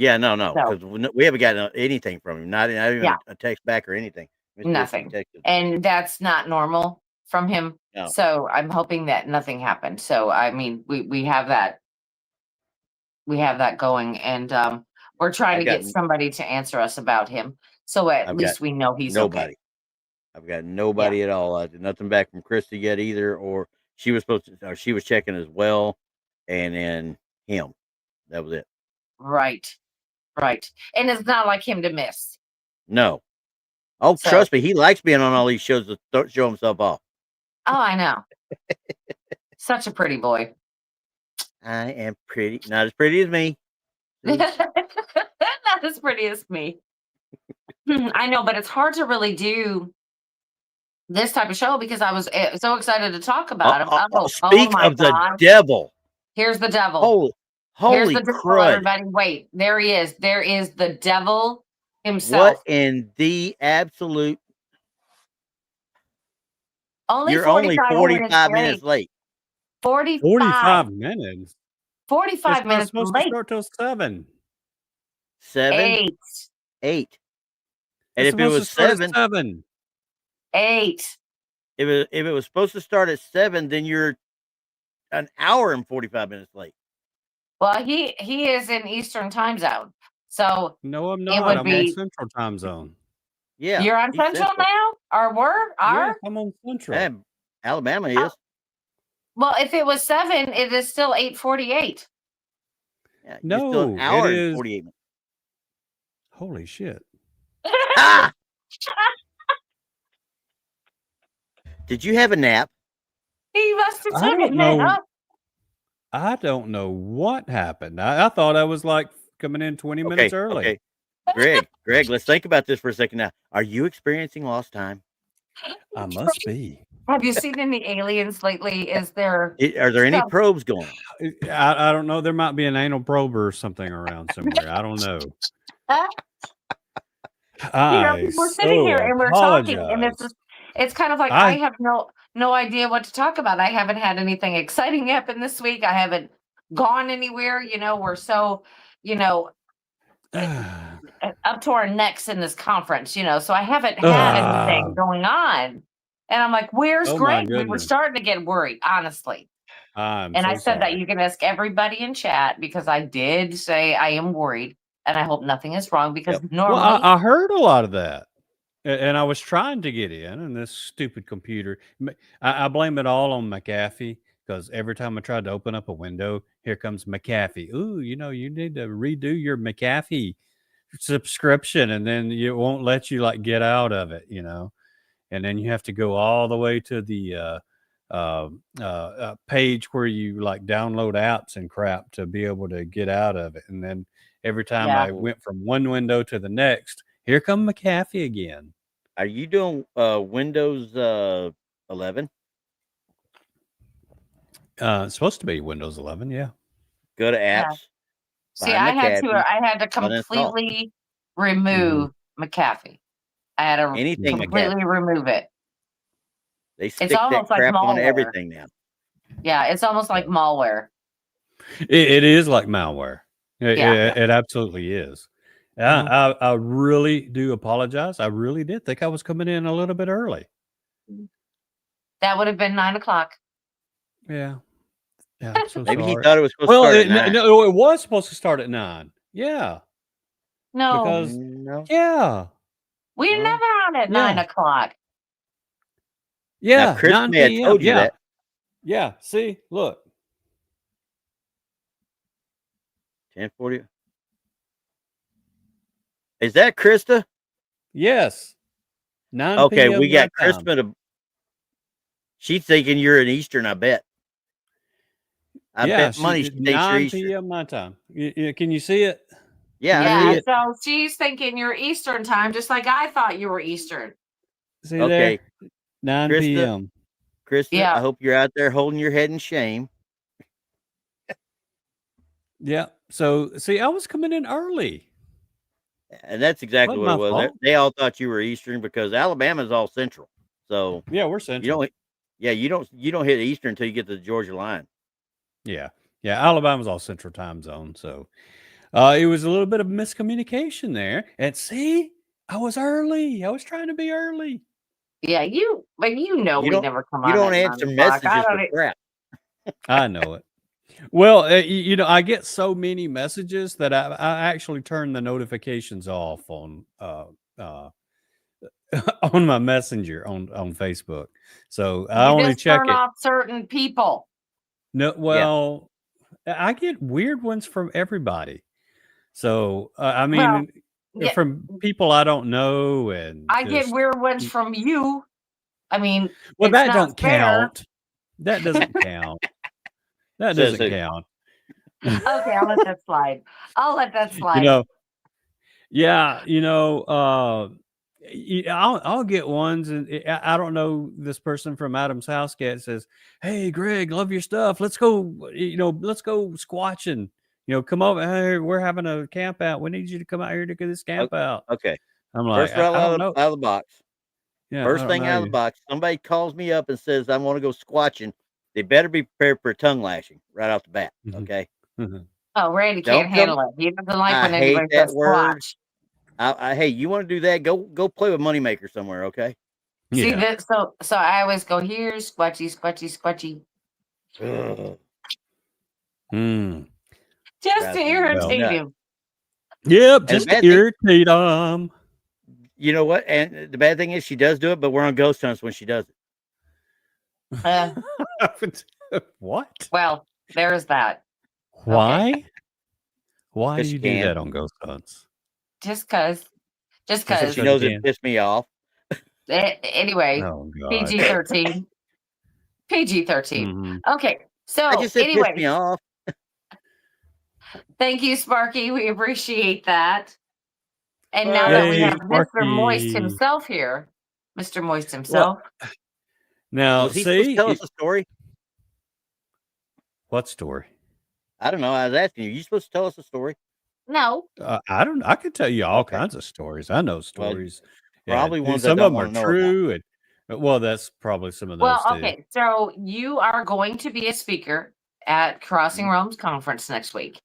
Yeah, no, So because we haven't gotten anything from him. Not even yeah, a text back or anything. Mr. nothing. Detective. And that's not normal from him. No. So I'm hoping that nothing happened. So I mean, we have that going, and we're trying to get somebody to answer us about him. So at least we know he's nobody. okay. I've got nobody at all. Nothing back from Krista yet either, or she was she was checking as well, and then him. That was it. Right. And it's not like him to miss. No. Oh, So, trust me, he likes being on all these shows to show himself off. Oh, I know. Such a pretty boy. I am pretty, not as pretty as me. Not as pretty as me. I know, but it's hard to really do this type of show because I was so excited to talk about him. Speak of the devil. Here's the devil. Holy Here's the devil, crud. everybody. Wait, there he is. There is the devil himself. What in the absolute? You're only 45 minutes late. 45 minutes. 45 minutes supposed late. to start till 7. 8. And It's if it was 7, 8. if it was supposed to start at 7, then you're an hour and 45 minutes late. Well, he is in Eastern time zone. So no, I'm not. I'm on Central time zone. Yeah. You're on Central now? Or were? Yeah, I'm on Central. And Alabama is. Well, if it was 7, it is still 8:48. Yeah, no, you're still an hour it is and 48 minutes. Holy shit. Did you have a nap? He must have took a nap. I don't know what happened. I thought I was like coming in 20 minutes early. Okay. Greg, let's think about this for a second now. Are you experiencing lost time? I must be. Have you seen any aliens lately? Are there any probes going on? I don't know. There might be an anal probe or something around somewhere. I don't know. We're sitting here and we're talking, and it's kind of like I have no idea what to talk about. I haven't had anything exciting happen this week. I haven't gone anywhere. We're so up to our necks in this conference. So I haven't had anything going on, and I'm like, "Where's Greg?" We were starting to get worried, honestly. I said that you can ask everybody in chat because I did say I am worried. And I hope nothing is wrong because normally... Well, I heard a lot of that. And I was trying to get in, and this stupid computer... I blame it all on McAfee, because every time I tried to open up a window, here comes McAfee. Ooh, you need to redo your McAfee subscription, and then it won't let you, get out of it, And then you have to go all the way to the... page where you download apps and crap to be able to get out of it. And then every time I went from one window to the next, here come McAfee again. Are you doing Windows 11? It's supposed to be Windows 11, yeah. Go to apps. See, I had to completely remove McAfee. I had to completely remove it. They stick that crap on everything now. Yeah, it's almost like malware. It is like malware. It absolutely is. I really do apologize. I really did think I was coming in a little bit early. That would have been 9:00. Yeah. I'm so Maybe sorry. he thought it was supposed to start at 9. No, it was supposed to start at 9. Yeah. No. Because, we never on at 9:00. Yeah. Now, Chris may have told you that. Yeah. See, look. 10:40. Is that Krista? Yes. 9 Okay, p.m. we got time. Krista. She's thinking you're in Eastern, I bet. I bet money she thinks 9 you're Eastern. p.m. my time. Can you see it? Yeah. So she's thinking you're Eastern time, just like I thought you were Eastern. See there? 9 p.m. Krista, I hope you're out there holding your head in shame. Yeah. So, see, I was coming in early. And that's exactly what it was. They all thought you were Eastern because Alabama's all Central. So yeah, we're Central. You don't hit Eastern until you get to the Georgia line. Yeah. Alabama's all Central time zone. So It was a little bit of miscommunication there. And see, I was early. I was trying to be early. Yeah, but You we don't never come you on don't at 9 answer o'clock. I messages for don't. crap. I know it. Well, I get so many messages that I actually turn the notifications off on on my messenger on Facebook. So I You only just check turn it. off certain people. No, Yeah. well, I get weird ones from everybody. So I Well, mean, yeah, from people I don't know, and I get just weird ones from you. I mean, well, it's that not don't fair. count. That doesn't count. That Says doesn't who? count. Okay, I'll let that slide. I'll let that You slide. know, yeah, I'll get ones, and I don't know, this person from Adam's House Cat says, "Hey, Greg, love your stuff. Let's go. Let's go squatching. Come over. Hey, we're having a camp out. We need you to come out here to get this camp out." Okay. I'm like, First right I don't out know. of the box. Yeah, I First don't thing know out of the you. box, somebody calls me up and says I want to go squatching. They better be prepared for a tongue lashing right off the bat. Mhm. Okay. Mhm. Oh, Randy Don't can't come. handle it. He doesn't like I when hate anybody that says word. squatch. Hey, you want to do that? Go play with Moneymaker somewhere. Okay. See Yeah. that? So I always go here, squatchy, squatchy, squatchy, Ugh, Mm. just drives to me irritate nuts. him. Yep, And the just to bad thing, irritate them. you know what? And the bad thing is she does do it, but we're on ghost hunts when she does it. Uh, What? well, there's that. Okay, Why? Why do Because she you do can. that on ghost hunts? just cause, Just just Because cause. she because you knows it can. pissed me off. Anyway, Oh God. PG-13. PG-13. hmm Okay, I so just said pissed me anyways, off. thank you, Sparky. We appreciate that. And now Well, that we Hey, have Mr. Moist Sparky. himself here, Mr. Moist Well, himself. now was he supposed to see tell us a story? what story? I don't know. I was asking you. You supposed to tell us a story? No, I don't. I could tell you all Okay. kinds of stories. I know Well, stories, probably and ones I some don't of them are want to know about. true. And well, that's probably some of well, those too. okay. So you are going to be a speaker at Crossing Mhm. Realms Conference next week.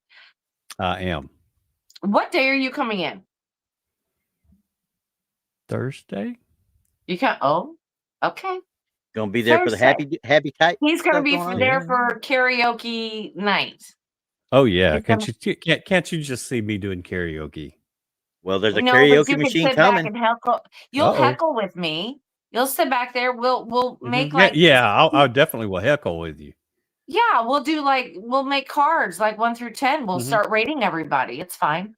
I am What day are you coming in? Thursday. You can. Oh, okay. Gonna be there for the Thursday. happy type He's going to stuff be going on. there Yeah. for karaoke night. Oh yeah. He's gonna, Can't you just see me doing karaoke? Well, there's a no, but karaoke you can machine sit back coming. and heckle. You'll Uh-oh. heckle with me. You'll sit back there. We'll make Yeah, like yeah. I definitely will heckle with you. yeah. We'll make cards like 1 through 10. We'll Mhm. start rating everybody. It's fine.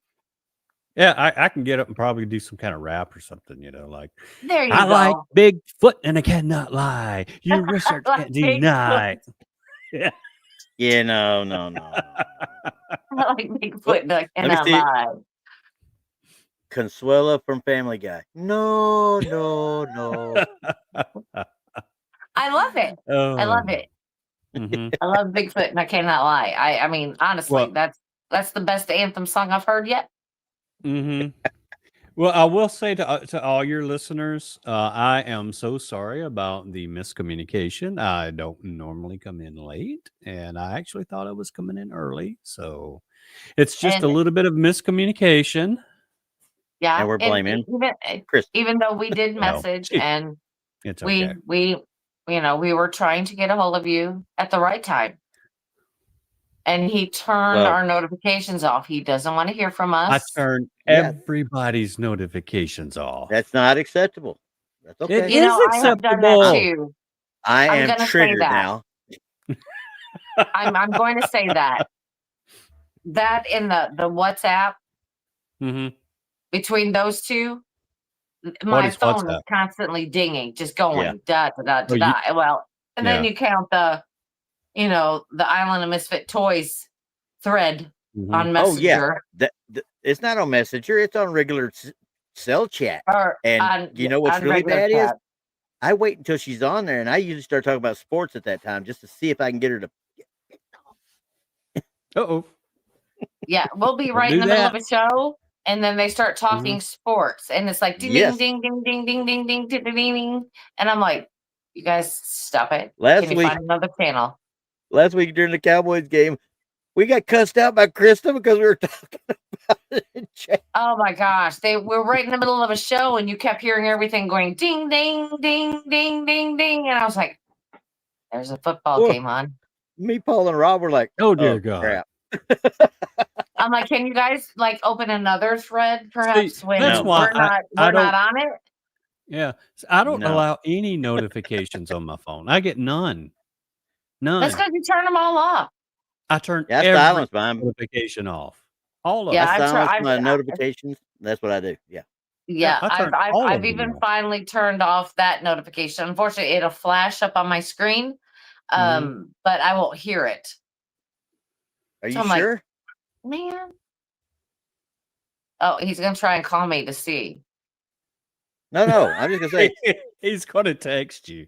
Yeah, I can get up and probably do some kind of rap or something. Like There you I like go. Bigfoot and I cannot lie. Your research I can't like Bigfoot. deny. Yeah. Yeah, no. I like Oh, Bigfoot and I let me cannot see. lie. Consuela from Family Guy. No. I love it. I love it. Mhm. I love Bigfoot and I cannot lie. I mean, honestly, Well, that's the best anthem song I've heard yet. mhm. Well, I will say to all your listeners, I am so sorry about the miscommunication. I don't normally come in late, and I actually thought I was coming in early. So it's just a And little bit of miscommunication. yeah, And we're blaming Chris. even though we did Well, message gee, and it's we okay. we we were trying to get a hold of you at the right time. And he turned Well, our notifications off. He doesn't want to hear from I us. turn yeah, everybody's notifications off. that's not acceptable. That's It okay. You know, is I have done that acceptable. too. I I'm am gonna say triggered that. now. I'm going to say that. That in the WhatsApp hmm between those two, What my is phone is WhatsApp? constantly dinging, just Yeah. going da da da Oh, da da. Well, and then yeah. you count the Island of Misfit Toys thread Mhm. on Oh yeah, Messenger it's not on Messenger. It's on regular cell chat. or And you know what's on really regular bad is chat. I wait until she's on there, and I usually start talking about sports at that time just to see if I can get her to. Uh-oh. Yeah, we'll be Don't right in do the middle of that. a show, and then they start talking sports, and it's like ding Yes. ding ding ding ding ding ding ding ding ding ding, and I'm like, you guys stop it. Last Can you week- find another channel? Last week during the Cowboys game, We got cussed out by Krista because we were talking about it in chat. Oh my gosh. They were right in the middle of a show and you kept hearing everything going ding, ding, ding, ding, ding, ding. And I was like, there's a football Well, game on. Me, Paul, and Rob were like, Oh, dear God. crap. I'm like, can you guys like open another thread perhaps when that's why we're not on it? Yeah. I don't No. allow any notifications on my phone. I get none. None. That's because you turn them all off. I turn Yeah, I every silence mine. notification off. All of Yeah, them. I silence I've my notifications. That's what I do. Yeah. Yeah, I turn all of I've them even off. finally turned off that notification. Unfortunately, it'll flash up on my screen, but I won't hear it. Are So you I'm like, sure? man. Oh, he's gonna try and call me to see. No. I'm just gonna say. He's gonna text you.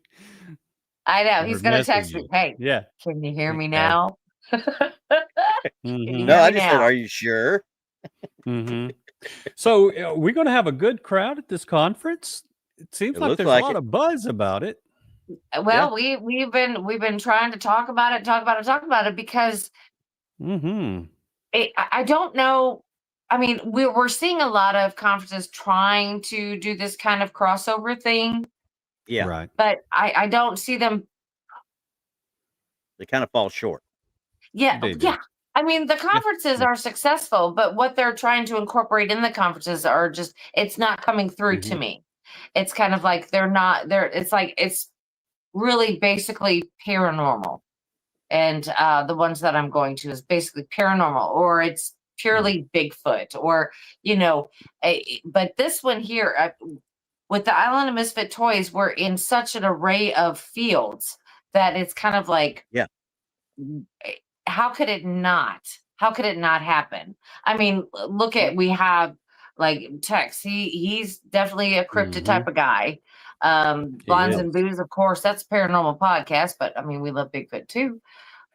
I know Or he's gonna text message me. you. Hey, Yeah. can you hear me Okay. now? Mhm. No, hear I me just said, now? are you sure? Mhm. So we're going to have a good crowd at this conference. It seems It like looks there's like a lot it. of buzz about it. Well, we've been trying to talk about it because I don't know. I mean, we're seeing a lot of conferences trying to do this kind of crossover thing, Yeah. Right. but I don't see them. They kind of fall short. Yeah, They do. yeah. I mean, the conferences are successful, but what they're trying to incorporate in the conferences are just, it's not coming through to me. It's kind of like they're not there. It's like, it's really basically paranormal. And the ones that I'm going to is basically paranormal, or it's purely Bigfoot, or, but this one here, with the Island of Misfit Toys, we're in such an array of fields that it's kind of like, how could it not happen? I mean, look at, we have like Tex, he's definitely a cryptid type of guy. Blondes and Booze, of course, that's a paranormal podcast, but I mean, we love Bigfoot too.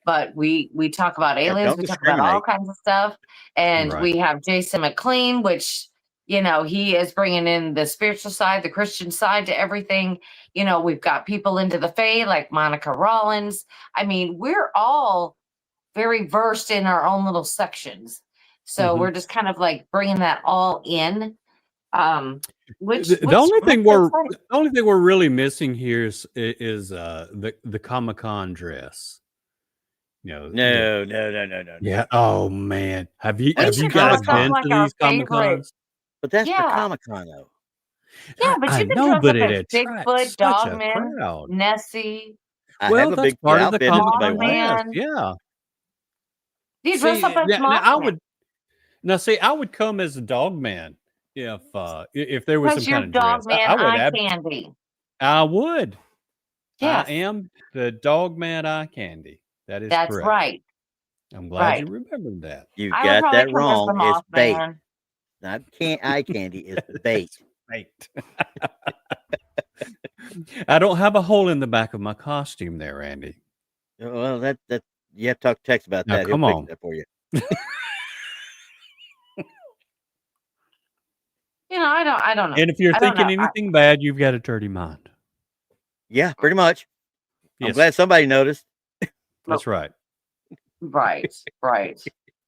But we talk about aliens, don't we talk about all discriminate. kinds of stuff. And Right. we have Jason McLean, which, he is bringing in the spiritual side, the Christian side to everything. We've got people into the faith like Monica Rawlins. I mean, we're all very versed in our own little sections. So we're just kind of like bringing that all in. The only thing we're really missing here is the Comic-Con dress. No. Yeah. Oh man, have you That's guys Comic-Con. been like to our these Comic-Cons? But that's for Yeah. Comic-Con, though. Yeah, but I you can know, dress but up it as attracts Bigfoot, such a Dogman, crowd. Nessie. I Well, have a that's big part of the outfit if anybody Comic-Con wants. dress. Yeah. Do you dress up as I would come as a dog man if there was some because you're kind of dress. Dogman I would eye candy. I would. Yes. I am the dog man eye candy. That's correct. Right. I'm glad you remembered that. You I would got probably that come as the wrong. It's bait. Mothman. Not eye candy. It's bait. Right. I don't have a hole in the back of my costume there, Andy. Well, that you have to talk to Tex about Now, that. come He'll on. fix that for you. I don't know. And if you're I don't thinking know. anything bad, you've got a dirty mind. Yeah, pretty much. I'm Yes. glad somebody noticed. That's right. Right.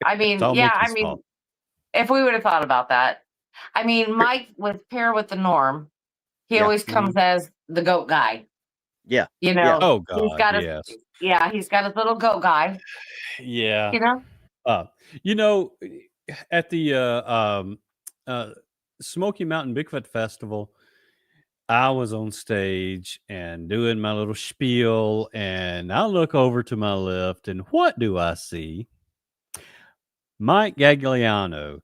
I mean, It's all Mickey's fault. if we would have thought about that. I mean, Mike with Pair with the Norm, he always comes as the goat guy. Yeah. Oh God, he's got he's got his little goat guy. Yeah. At the Smoky Mountain Bigfoot Festival, I was on stage and doing my little spiel, and I look over to my left, and what do I see? Mike Gagliano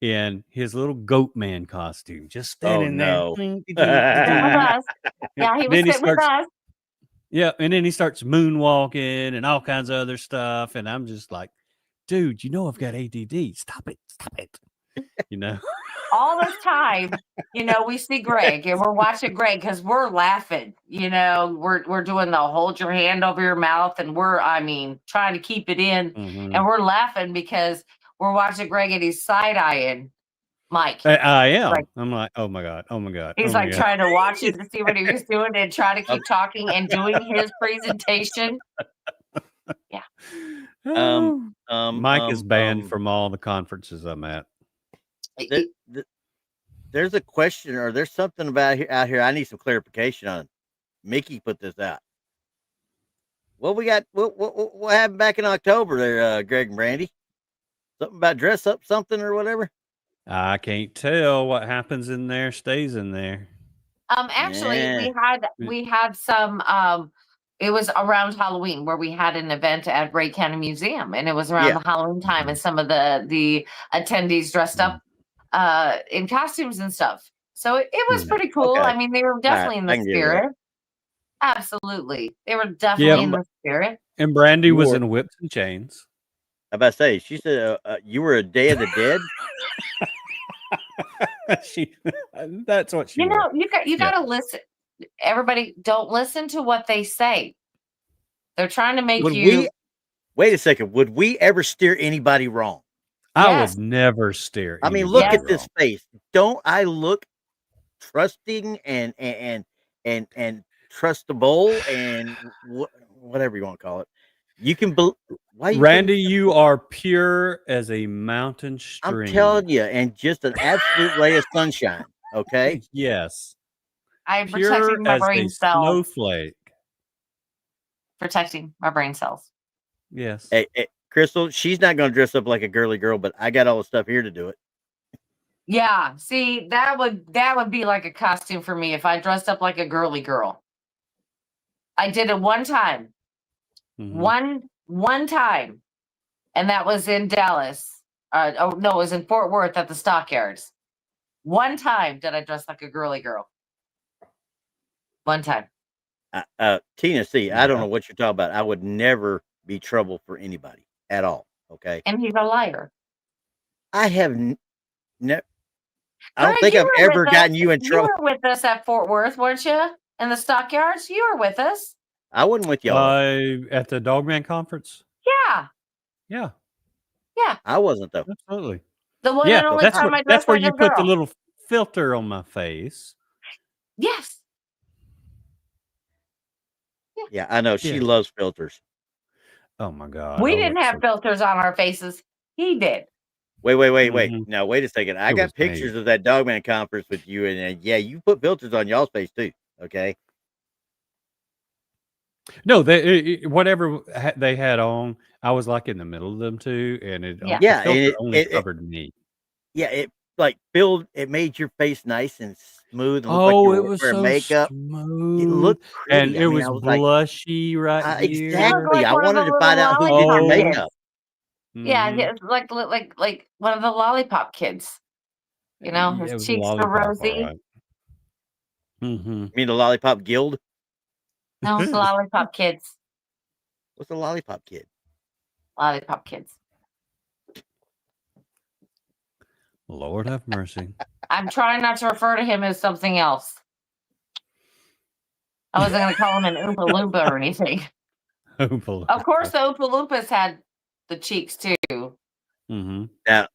in his little goat man costume, just standing there. With us. Yeah, he was sitting with us. Yeah, and then he starts moonwalking and all kinds of other stuff, and I'm just like, dude, I've got ADD. Stop it. All this time, we see Greg and we're watching Greg because we're laughing. We're doing the hold your hand over your mouth, and we're trying to keep it in, and we're laughing because we're watching Greg and he's side-eyeing Mike. I am. I'm like, oh my God. He's trying to watch it to see what he was doing and try to keep talking and doing his presentation. Yeah. Mike is banned from all the conferences I'm at. There's a question, or there's something about out here. I need some clarification on. Mickey put this out. What we got? What happened back in October there, Greg and Brandy? Something about dress up something or whatever. I can't tell. What happens in there stays in there. Actually, Yeah. we had some. It was around Halloween where we had an event at Ray County Museum, and it was around the Halloween time, and some of the attendees dressed up in costumes and stuff. So it was pretty cool. Okay. I mean, they were definitely in the spirit. Absolutely, they were definitely in the spirit. And Brandy was in whips and chains. I about to say, she said you were a Day of the Dead. That's what she. You know, you got to listen. Everybody, don't listen to what they say. They're trying to make you. Wait a second. Would we ever steer anybody wrong? I would never steer. I mean, look at this face. Don't I look trusting and trustable and whatever you want to call it? You can Randy, you are pure as a mountain stream. I'm telling you, and just an absolute ray of sunshine. Okay. Yes. I'm protecting my brain cells. Snowflake. Protecting my brain cells. Yes. Hey, Crystal, she's not going to dress up like a girly girl, but I got all the stuff here to do it. Yeah. See, that would be like a costume for me if I dressed up like a girly girl. I did it one time. Mm-hmm. One time. And that was in Dallas. It was in Fort Worth at the Stockyards. One time did I dress like a girly girl. One time. Tina C, I don't know what you're talking about. I would never be trouble for anybody at all. Okay. And he's a liar. I have never. I don't think I've ever gotten you in trouble. You were with us at Fort Worth, weren't you? In the Stockyards? You were with us. I wasn't with y'all. At the Dogman conference? Yeah. Yeah. Yeah. I wasn't, though. Absolutely. The one and only time I dressed that's where like you a put girl. the little filter on my face. Yes. Yeah, I know. She loves filters. Oh, my God. We didn't have filters on our faces. He did. Wait. Now, wait a second. I got pictures of that Dogman conference with you, and you put filters on y'all's face, too. Okay. No, whatever they had on, I was like in the middle of them too, and it only covered me. Yeah, it made your face nice and smooth. And looked like you were wearing makeup. Smooth. It looked pretty. And it was blushy right here. Exactly. I wanted to find out who did your makeup. Yeah, like one of the lollipop kids. You know, his cheeks are rosy. Right. Mm-hmm. You mean the Lollipop Guild? No, it's the Lollipop Kids. What's the Lollipop Kid? Lollipop Kids. Lord have mercy. I'm trying not to refer to him as something else. I wasn't going to call him an Oompa Loompa or anything. Of course, the Oompa Loompas had the cheeks too. Mm-hmm. Now,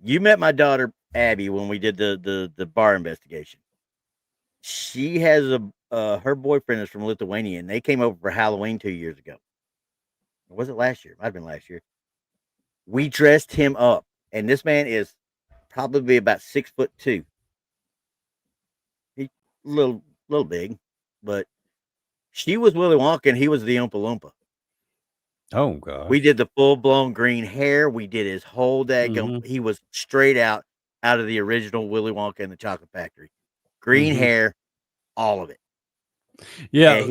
you met my daughter Abby when we did the bar investigation. She has her boyfriend is from Lithuania, and they came over for Halloween 2 years ago. Or was it last year? Might have been last year. We dressed him up, and this man is probably about 6'2". He's a little big, but she was Willy Wonka, and he was the Oompa Loompa. Oh God! We did the full blown green hair. We did his whole daggum. He was straight out of the original Willy Wonka and the Chocolate Factory. Green hair, all of it. Yeah,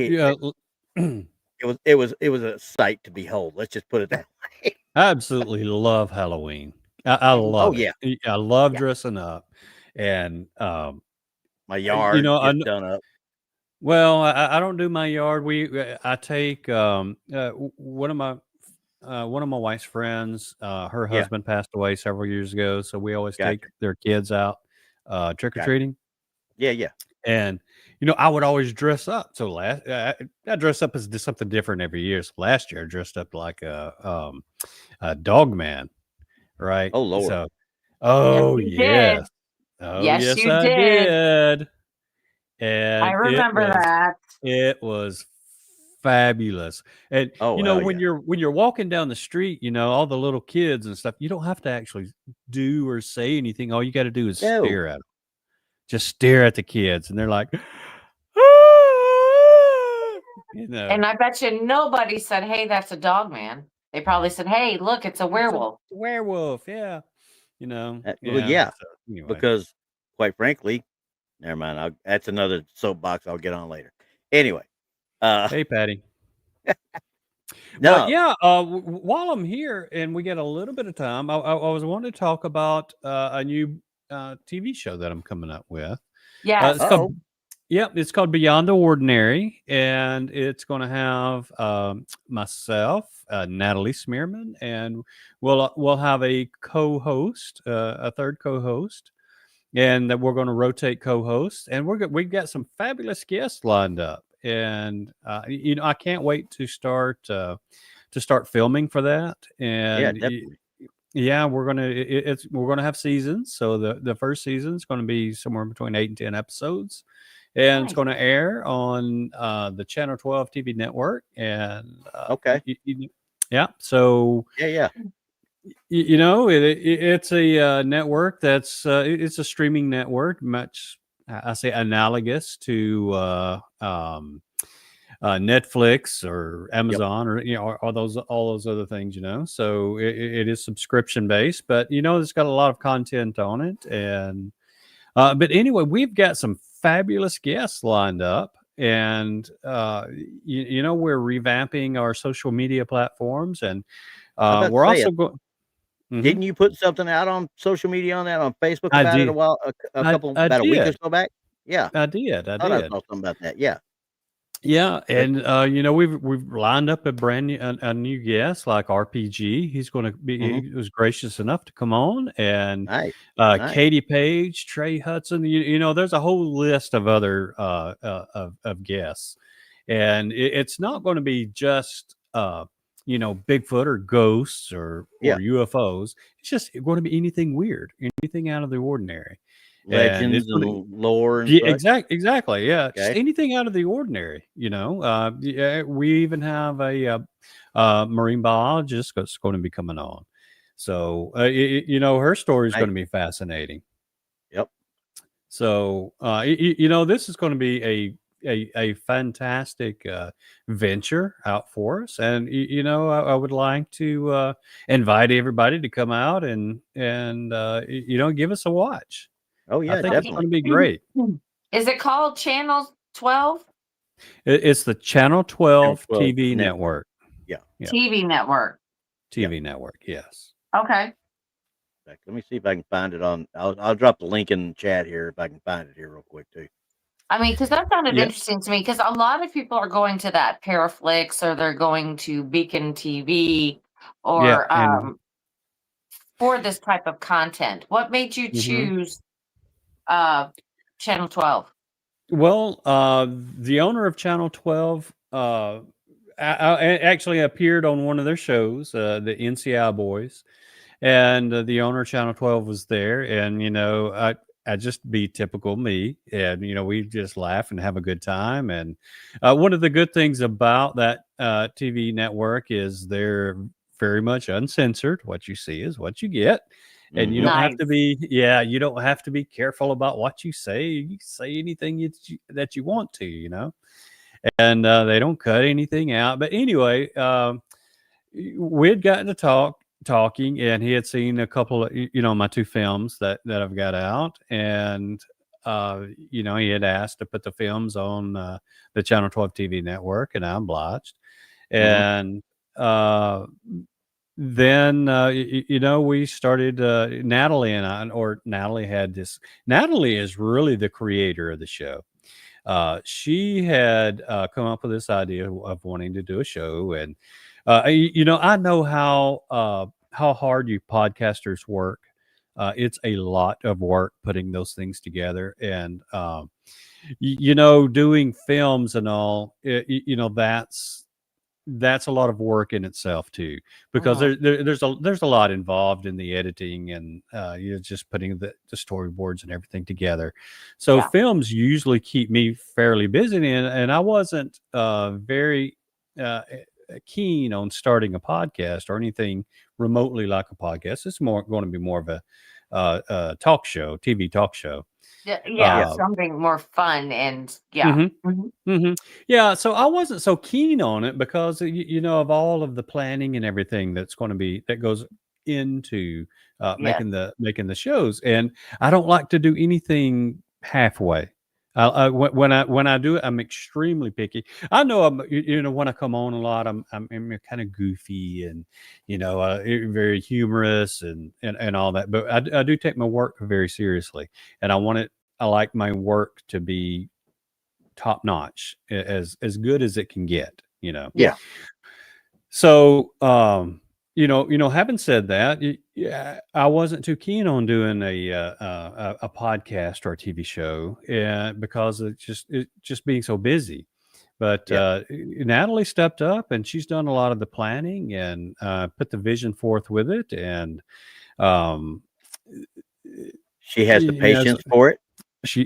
It was a sight to behold. Let's just put it that way. I absolutely love Halloween. I love it. I love dressing up, and my yard gets done up. Well, I don't do my yard. I take one of my wife's friends. Her husband passed away several years ago, so we always take their kids out trick or treating. Yeah. And I would always dress up. So I dress up as something different every year. So last year I dressed up like a dog man, right? Oh Lord! So, yes. Oh yes, I did. And I remember that. It was fabulous. And Oh, you know, hell when yeah. you're walking down the street, you know, all the little kids and stuff, you don't have to actually do or say anything. All you got to do is No. stare at them. Just stare at the kids, and they're like, you know, And I bet you nobody said, "Hey, that's a dog, man." They probably said, "Hey, look, it's a werewolf." it's a werewolf. Yeah, you know, Well, yeah. yeah, So anyway, because quite frankly, never mind. That's another soapbox I'll get on later. Anyway, hey, Patty. But no, yeah, while I'm here and we get a little bit of time, I was wanting to talk about a new TV show that I'm coming up with. Yes. It's oh, called it's called Beyond the Ordinary, and it's going to have myself, Natalie Smearman, and we'll have a co-host, a third co-host, and that we're going to rotate co-hosts, and we've got some fabulous guests lined up, and you know, I can't wait to start filming for that, yeah, and definitely. yeah, we're gonna have seasons. So the first season is going to be somewhere between 8 and 10 episodes, and it's Nice. going to air on the Channel 12 TV network, and Okay. yeah, so Yeah. you know, it's a network that's it's a streaming network, much I say analogous to Netflix or Amazon or you know or all those other things, you know. So it is subscription based, but you know, it's got a lot of content on it, and but anyway, we've got some fabulous guests lined up. And you know, we're revamping our social media platforms, and I about to we're say also it. going. Didn't you put something out on social media on that on Facebook I about it did. about a week or I so back? Yeah, did. I thought I did. saw something about that. Yeah, Yeah, but and you know, we've lined up a brand new a new guest like RPG. He's going to be mhm. he was gracious enough to come on, and Nice, nice. Katie Page, Trey Hudson. You know, there's a whole list of other of guests, and it's not going to be just you know, Bigfoot or ghosts or Yeah, UFOs. It's just going to be anything weird, anything out of the ordinary, and it's legends going to. and lore and Yeah, such. exactly. Yeah, just Okay, anything out of the ordinary. You know, yeah, we even have a marine biologist that's going to be coming on. So, you know, her story is nice. going to be fascinating. Yep. So, you know, this is going to be a fantastic venture out for us, and you know, I would like to invite everybody to come out and you know, give us a watch. Oh I yeah, think it's definitely. going to be great. Is it called Channel 12 It's the Channel Channel 12 12 TV network. network. Yeah. Yeah, TV network? Yep. TV network. Yes. Okay. Let me see if I can find it on. I'll drop the link in the chat here if I can find it here real quick too. I mean, because that sounded Yeah. interesting to me. Because a lot of people are going to that Paraflix, or they're going to Beacon TV, Yeah. or And for this type of content. What made you mhm. choose Channel 12? Well, the owner of Channel 12 actually appeared on one of their shows, the NCI Boys, and the owner of Channel 12 was there, and you know, I just be typical me, and you know, we just laugh and have a good time. And one of the good things about that TV network is they're very much uncensored. What you see is what you get, and you Mhm. don't have Nice. to be you don't have to be careful about what you say. You can say anything that you want to, you know, and they don't cut anything out. But anyway, we had gotten to talking, and he had seen a couple of you know, my two films that I've got out, and you know, he had asked to put the films on the Channel 12 TV network, and I obliged. Mhm. And then you know, we started Natalie and I, or Natalie had this. Natalie is really the creator of the show. She had come up with this idea of wanting to do a show, and you know, I know how hard you podcasters work. It's a lot of work putting those things together, and you know, doing films and all. You know, that's a lot of work in itself too, because Mhm. there's a lot involved in the editing, and you're just putting the storyboards and everything together. So Yeah. films usually keep me fairly busy, and I wasn't very keen on starting a podcast or anything remotely like a podcast. It's more going to be more of a talk show, TV talk show. Yeah, something more fun and Yeah, so I wasn't so keen on it because of all of the planning and everything that goes into making the shows, and I don't like to do anything halfway. When I do it, I'm extremely picky. I know when I come on a lot, I'm kind of goofy and very humorous and all that, but I do take my work very seriously, and I like my work to be top notch, as good as it can get. Yeah. So having said that, I wasn't too keen on doing a podcast or a TV show because it just being so busy. But Natalie stepped up and she's done a lot of the planning and put the vision forth with it, and she has the patience for it. She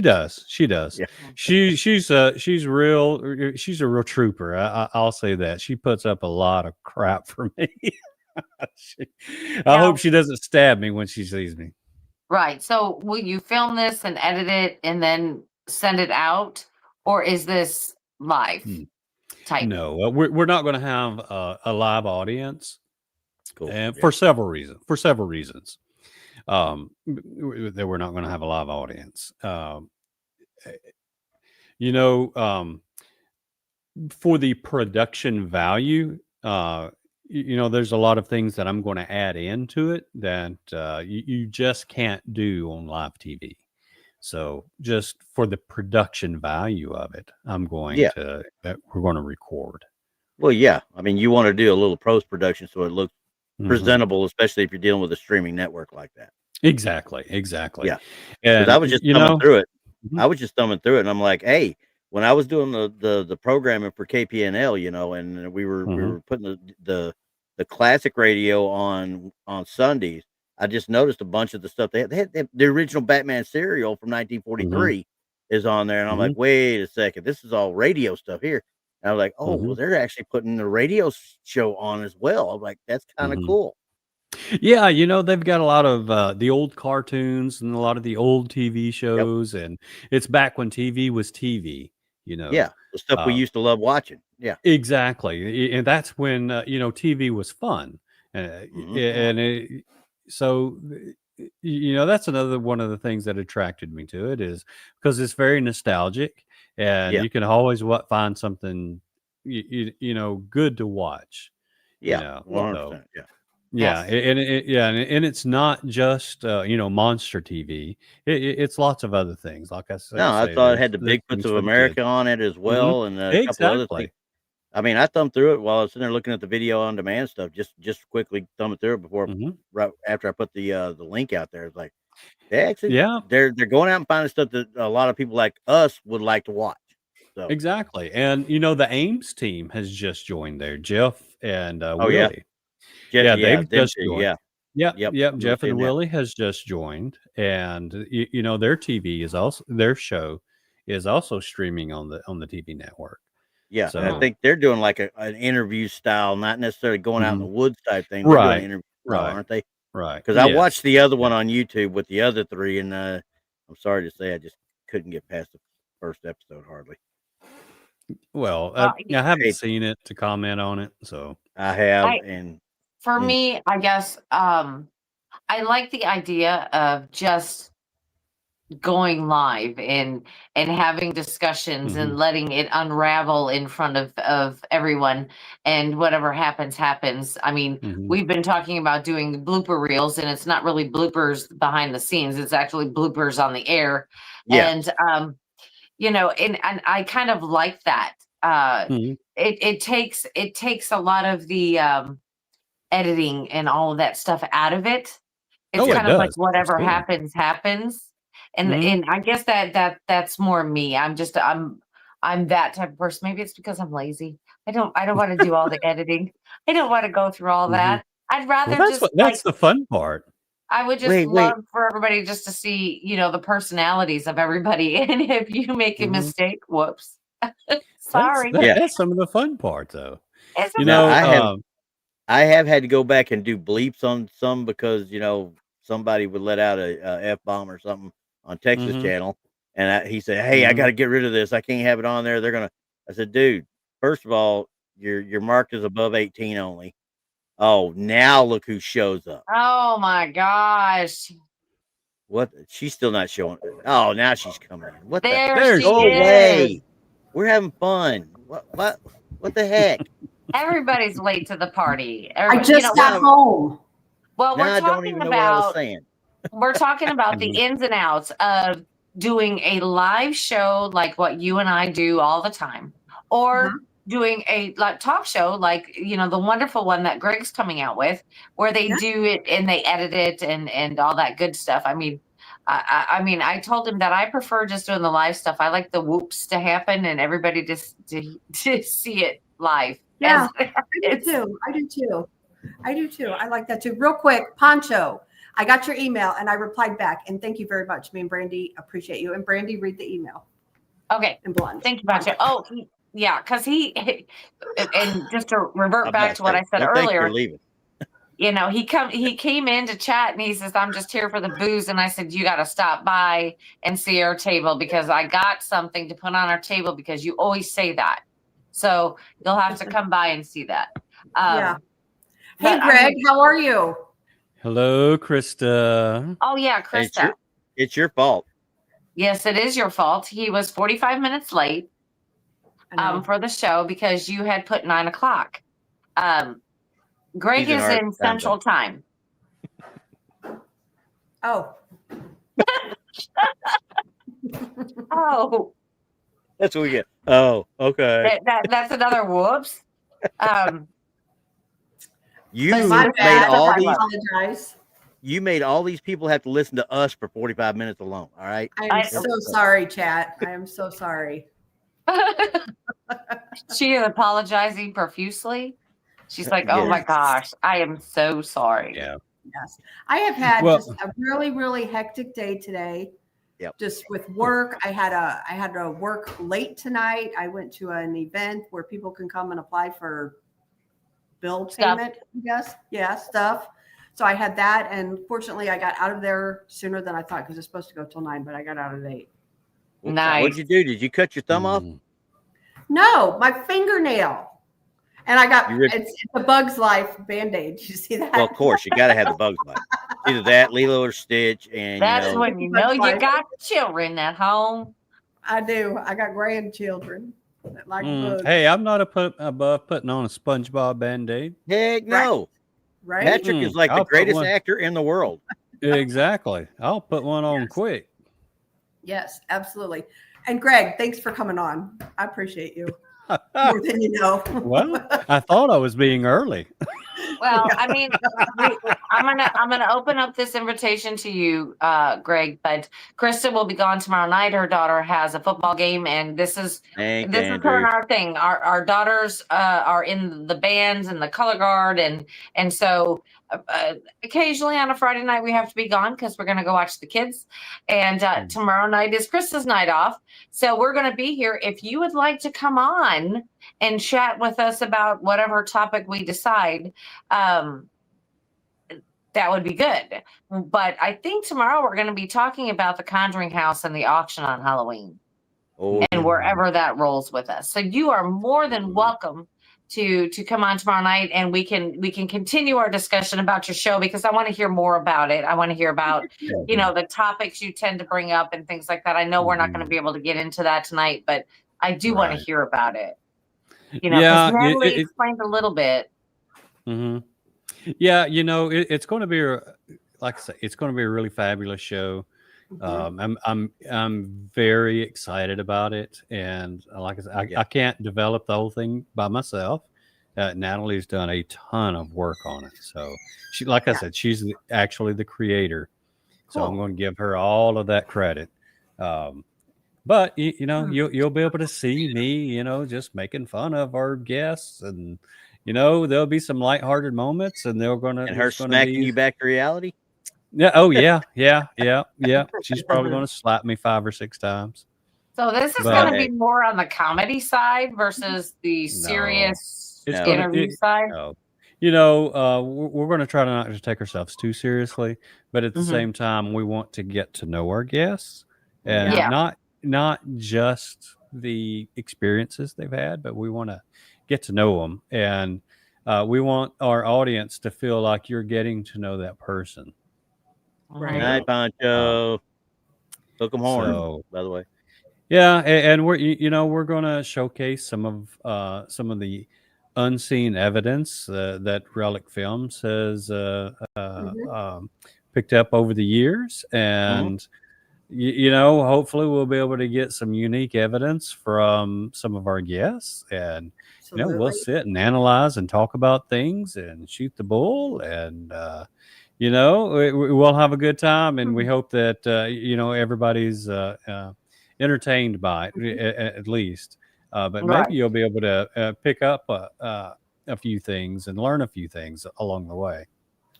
does. Yeah. She's a real trooper. I'll say that. She puts up a lot of crap for me. I hope she doesn't stab me when she sees me. Right. So will you film this and edit it and then send it out, or is this live type? No, we're not going to have a live audience. Cool. And for several reasons. That we're not going to have a live audience. For the production value, there's a lot of things that I'm going to add into it that you just can't do on live TV. So just for the production value of it, we're going to record. Well, yeah. I mean, you want to do a little post production so it looks presentable, especially if you're dealing with a streaming network like that. Exactly. Yeah. And I was just thumbing through it. I was just thumbing through it, and I'm like, hey, when I was doing the programming for KPNL, and we were putting the classic radio on Sundays, I just noticed a bunch of the stuff they had the original Batman serial from 1943 is on there, and I'm like, wait a second, this is all radio stuff here. And I was like, oh, well, they're actually putting the radio show on as well. I'm like, that's kind of cool. Yeah, they've got a lot of the old cartoons and a lot of the old TV shows, and it's back when TV was TV. Yeah, the stuff we used to love watching. Yeah, exactly, and that's when TV was fun, so that's another one of the things that attracted me to it, is because it's very nostalgic, and you can always find something good to watch. Yeah, 100%. Yeah, and it's not just monster TV. It's lots of other things. Like I said, no, I thought it had the Bigfoots of America on it as well, and a couple other things. I mean, I thumbed through it while I was sitting there looking at the video on demand stuff, just quickly thumbing through it before right after I put the link out there. It's like they actually they're going out and finding stuff that a lot of people like us would like to watch. So exactly, and the Ames team has just joined there, Jeff and Willie. They've just joined. Jeff and Willie has just joined, and their TV is also, their show is also streaming on the TV network. Yeah, so I think they're doing like an interview style, not necessarily going out in the woods type thing. They're doing an interview style, aren't they? Right. Because I watched the other one on YouTube with the other three, and I'm sorry to say I just couldn't get past the first episode hardly. Well, I haven't seen it to comment on it, so I have. And for me, I guess I like the idea of just going live and having discussions and letting it unravel in front of everyone, and whatever happens. I mean, we've been talking about doing blooper reels, and it's not really bloopers behind the scenes, it's actually bloopers on the air. And and I kind of like that. It takes a lot of the editing and all of that stuff out of it. It's kind of like whatever happens. And I guess that's more me. I'm that type of person. Maybe it's because I'm lazy. I don't want to do all the editing. I don't want to go through all that. I'd rather that's the fun part. I would just love for everybody just to see, the personalities of everybody. And if you make a mistake, whoops. Sorry. That's some of the fun part, though. It's You okay. know, I have had to go back and do bleeps on some because somebody would let out a F-bomb or something on Texas Mhm. channel, and he said, "Hey, I got to get rid of this. I can't have it on there. They're gonna." I said, "Dude, first of all, you're marked as above 18 only." Oh, now look who shows up. Oh my gosh. What? She's still not showing. Oh, now she's coming in. What the? There she Go is. away. We're having fun. What the heck? Everybody's late to the party. I just got home. Well, Now we're I don't talking even know what I was about saying. we're talking about the ins and outs of doing a live show like what you and I do all the time, or doing a like talk show like the wonderful one that Greg's coming out with, where they do it and they edit it and all that good stuff. I mean, I told him that I prefer just doing the live stuff. I like the whoops to happen and everybody just to see it live. Yeah, I do too. I like that too. Real quick, Poncho, I got your email and I replied back, and thank you very much. Me and Brandy appreciate you. And Brandy, read the email. Okay. And blonde. Thank you, Poncho. Oh, yeah, because and just to revert back to what I said earlier, he came in to chat and he says, "I'm just here for the booze," and I said, "You got to stop by and see our table because I got something to put on our table because you always say that, so you'll have to come by and see that." Yeah. Hey, Greg, how are you? Hello, Krista. Oh yeah, Krista. It's your fault. Yes, it is your fault. He was 45 minutes late for the show because you had put 9 o'clock. Greg is in Central Time. Oh. Oh. That's what we get. Oh, okay. That's another whoops. You made all these people have to listen to us for 45 minutes alone. All right. I'm so sorry, chat. I am so sorry. She is apologizing profusely. She's like, "Oh my gosh, I am so sorry." Yeah. Yes. I have had just a really, really hectic day today. Yep. Just with work. I had to work late tonight. I went to an event where people can come and apply for bill payment, I guess. Yeah, stuff. So I had that, and fortunately I got out of there sooner than I thought because it's supposed to go till 9, but I got out at 8. Nice. What'd you do? Did you cut your thumb off? No, my fingernail. And I got it's a Bug's Life Band-Aid. You see that? Well, of course, you got to have the Bug's Life. Either that, Lilo or Stitch, and that's when you know you got children at home. I do. I got grandchildren that like bugs. Hey, I'm not above putting on a SpongeBob Band-Aid. Heck no. Right? Patrick is like the greatest actor in the world. Exactly. I'll put one on quick. Yes, absolutely. And Greg, thanks for coming on. I appreciate you more than you know. Well, I thought I was being early. Well, I mean, I'm gonna open up this invitation to you, Greg. But Krista will be gone tomorrow night. Her daughter has a football game, and this is her and our thing. Our daughters are in the bands and the color guard, and so occasionally on a Friday night we have to be gone because we're gonna go watch the kids. And tomorrow night is Krista's night off, so we're gonna be here. If you would like to come on and chat with us about whatever topic we decide, that would be good. But I think tomorrow we're going to be talking about the Conjuring House and the auction on Halloween and wherever that rolls with us. So you are more than welcome to come on tomorrow night, and we can continue our discussion about your show because I want to hear more about it. I want to hear about the topics you tend to bring up and things like that. I know we're not going to be able to get into that tonight, but I do want to hear about it. Natalie explained a little bit. Mm-hmm. Yeah, it's going to be, like I said, it's going to be a really fabulous show. I'm very excited about it, and like I said, I can't develop the whole thing by myself. Natalie's done a ton of work on it, so she, like I said, she's actually the creator. So I'm going to give her all of that credit. But you'll be able to see me, just making fun of our guests, and there'll be some lighthearted moments, and they're gonna and her smacking you back to reality. Yeah. Oh yeah. She's probably gonna slap me 5 or 6 times. So this is But- going to be more on the comedy side versus the serious It's No. interview side. No. You know, we're going to try to not to take ourselves too seriously, but at the Mhm. same time, we want to get to know our guests and Yeah. not just the experiences they've had, but we want to get to know them, and we want our audience to feel like you're getting to know that person. Right. Night Poncho. Hook 'em horn, So by the way. yeah, and we're going to showcase some of the unseen evidence that Relic Films has picked up over the years, and hopefully we'll be able to get some unique evidence from some of our guests, and we'll Absolutely. sit and analyze and talk about things and shoot the bull, and we'll have a good time, and we hope that everybody's entertained by it at least. But Right. maybe you'll be able to pick up a few things and learn a few things along the way.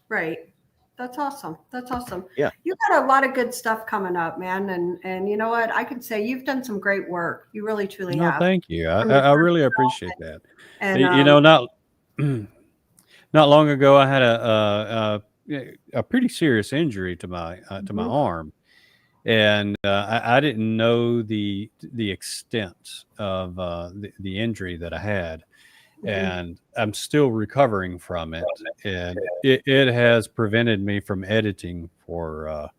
Right. That's awesome. That's awesome. Yeah. You got a lot of good stuff coming up, man. And you know what? I could say you've done some great work. You really, truly No, have. thank you. From I the really first appreciate that. And Not long ago, I had a pretty serious injury to my Mhm. arm, and I didn't know the extent of the injury that I had, and I'm still recovering from it, and it has prevented me from editing for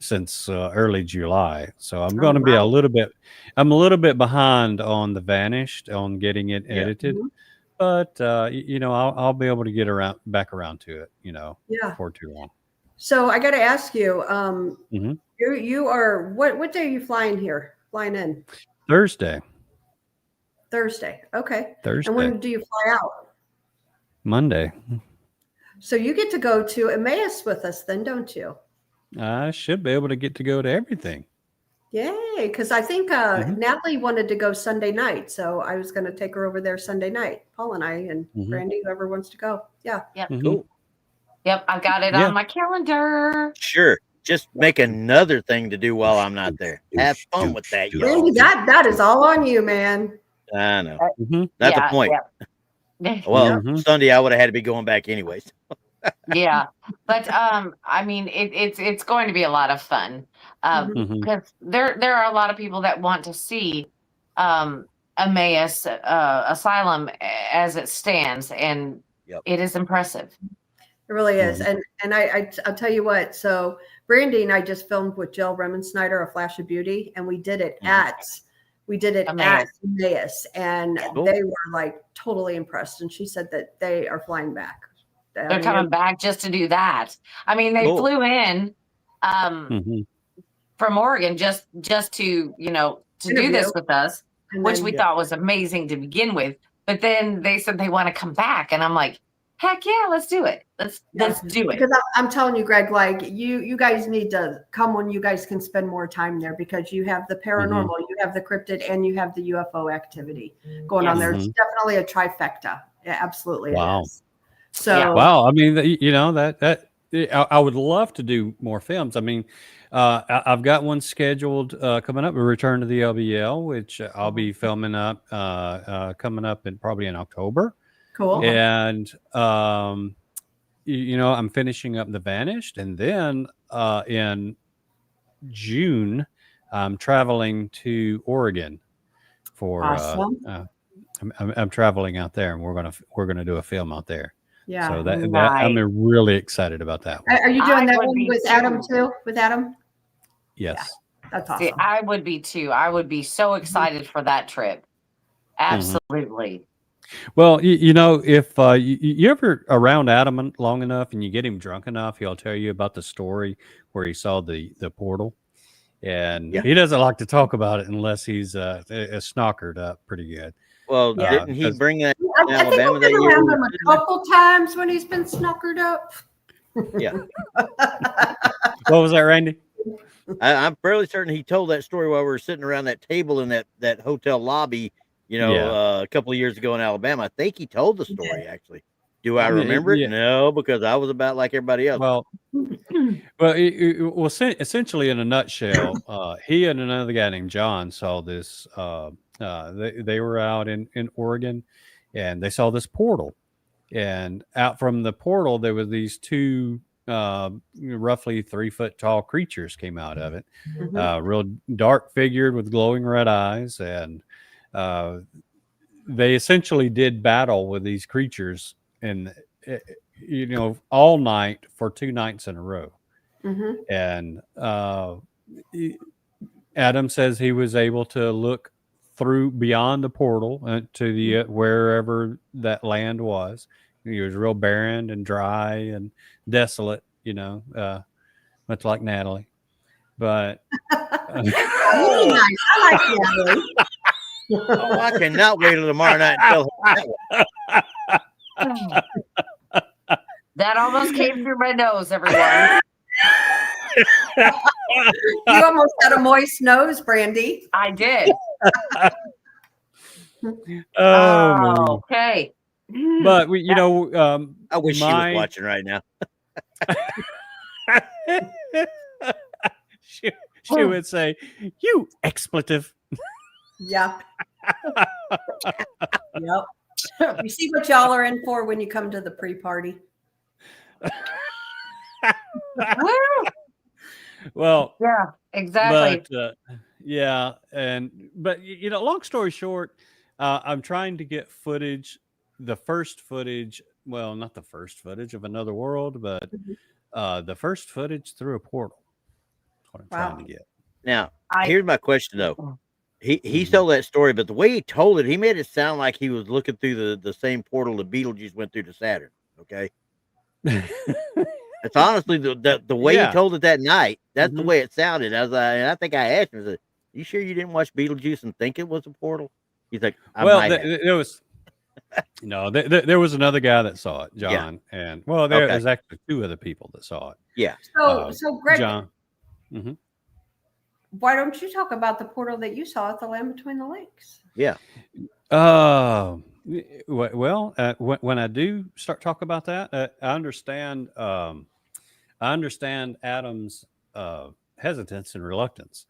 since early July. So I'm going to be a little bit behind on The Vanished, on getting it edited. Mhm. But I'll be able to get back around to it, Yeah. before too long. So I got to ask you, Mhm. you are what day are you flying in? Thursday. Okay. Thursday. And when do you fly out? Monday. So you get to go to Emmaus with us then, don't you? I should be able to get to go to everything. Yay. Because I think Natalie wanted to go Sunday night. So I was going to take her over there Sunday night. Paul and I and Brandy, whoever wants to go. Yeah. Yep. Cool. Yep. I've got it Yeah. on my calendar. Sure. Just make another thing to do while I'm not there. Have fun with that, y'all. Brandy, that is all on you, man. I know. Mhm. That's Yeah, the point. Yeah. Well, Mhm. Sunday I would have had to be going back anyways. Yeah, but I mean, it's going to be a lot of fun Mhm. because there are a lot of people that want to see Emmaus Asylum as it stands, and it is impressive. It really is. And I'll tell you what. So Brandy and I just filmed with Jill Remensnyder, A Flash of Beauty, and we did it at Emmaus, and they were like totally impressed. And she said that they are flying back. They're coming back just to do that. I mean, they flew in from Oregon just to do this with us, which we thought was amazing to begin with. But then they said they want to come back, and I'm like, heck yeah, let's do it. Let's do it. Because I'm telling you, Greg, like you guys need to come when you guys can spend more time there, because you have the paranormal, you have the cryptid, and you have the UFO activity going on there. It's definitely a trifecta. Yeah, absolutely. Wow. It is. So wow. I mean, that I would love to do more films. I mean, I've got one scheduled coming up, a Return to the LBL, which I'll be filming up coming up probably in October. Cool. And I'm finishing up The Vanished, and then in June I'm traveling to Oregon for awesome. I'm traveling out there, and we're gonna do a film out there. Yeah. So that I'm really excited about that one. Are you doing that one with Adam too? With Adam? Yes. Yeah, that's awesome. See, I would be too. I would be so excited for that trip. Absolutely. Well, if you ever around Adam long enough and you get him drunk enough, he'll tell you about the story where he saw the portal, and he doesn't like to talk about it unless he's snockered up pretty good. Well, didn't he bring that in I think Alabama I've that been year? around him a couple times when he's been snockered up. Yeah. What was that, Randy? I'm fairly certain he told that story while we were sitting around that table in that hotel lobby, a couple of years ago in Alabama. I think he told the story, actually. Do I remember it? No, because I was about like everybody else. Well, Well, essentially, in a nutshell, he and another guy named John saw this. They were out in Oregon, and they saw this portal. And out from the portal, there were these two roughly 3 foot tall creatures came out of it. Real dark figured with glowing red eyes. And they essentially did battle with these creatures and, all night for 2 nights in a row. And Adam says he was able to look through beyond the portal to the wherever that land was. It was real barren and dry and desolate, much like Natalie. But Really nice. I like Natalie. Oh, I cannot wait till tomorrow night and tell her that one. That almost came through my nose, everyone. You almost had a moist nose, Brandy. I did. Okay. But I wish she was watching right now. she would say, "You expletive." Yeah. Yep. You see what y'all are in for when you come to the pre-party. Well, yeah, exactly. But long story short, I'm trying to get footage, the first footage. Well, not the first footage of another world, but the first footage through a portal. That's what I'm trying to get. Now, here's my question though. He told that story, but the way he told it, he made it sound like he was looking through the same portal that Beetlejuice went through to Saturn. Okay. It's honestly the way he told it that night. That's the way it sounded. And I think I asked him, I said, "You sure you didn't watch Beetlejuice and think it was a portal?" He's like, there was no, there was another guy that saw it, John, and there's actually 2 other people that saw it. Yeah. So Greg, John. Why don't you talk about the portal that you saw at the Land Between the Lakes? Yeah. Well, when I do start talking about that, I understand Adam's hesitance and reluctance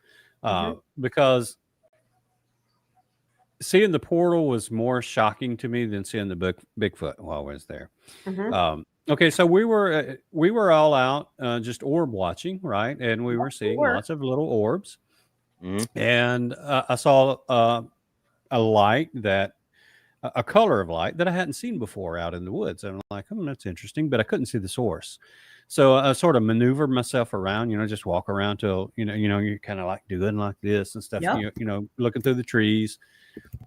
because seeing the portal was more shocking to me than seeing the Bigfoot while I was there. Okay, so we were all out just orb watching, right? And we were seeing lots of little orbs. And I saw a light a color of light that I hadn't seen before out in the woods. And I'm like, that's interesting, but I couldn't see the source. So I sort of maneuvered myself around, just walk around till, you're kind of like doing like this and stuff, looking through the trees,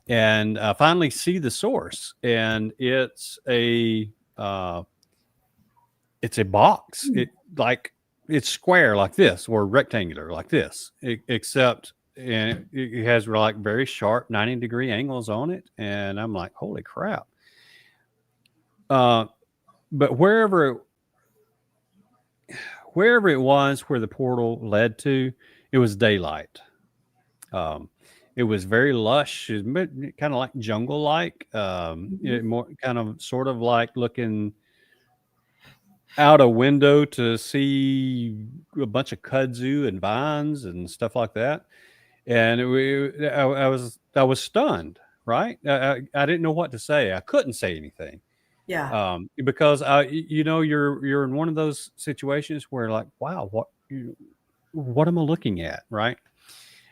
and finally see the source. And it's a box. It's square like this or rectangular like this, except it has like very sharp 90-degree angles on it. And I'm like, holy crap. But wherever it was where the portal led to, it was daylight. It was very lush, kind of like jungle-like, more kind of sort of like looking out a window to see a bunch of kudzu and vines and stuff like that. And I was stunned, right? I didn't know what to say. I couldn't say anything. Yeah. Because you're in one of those situations where like, wow, what am I looking at, right?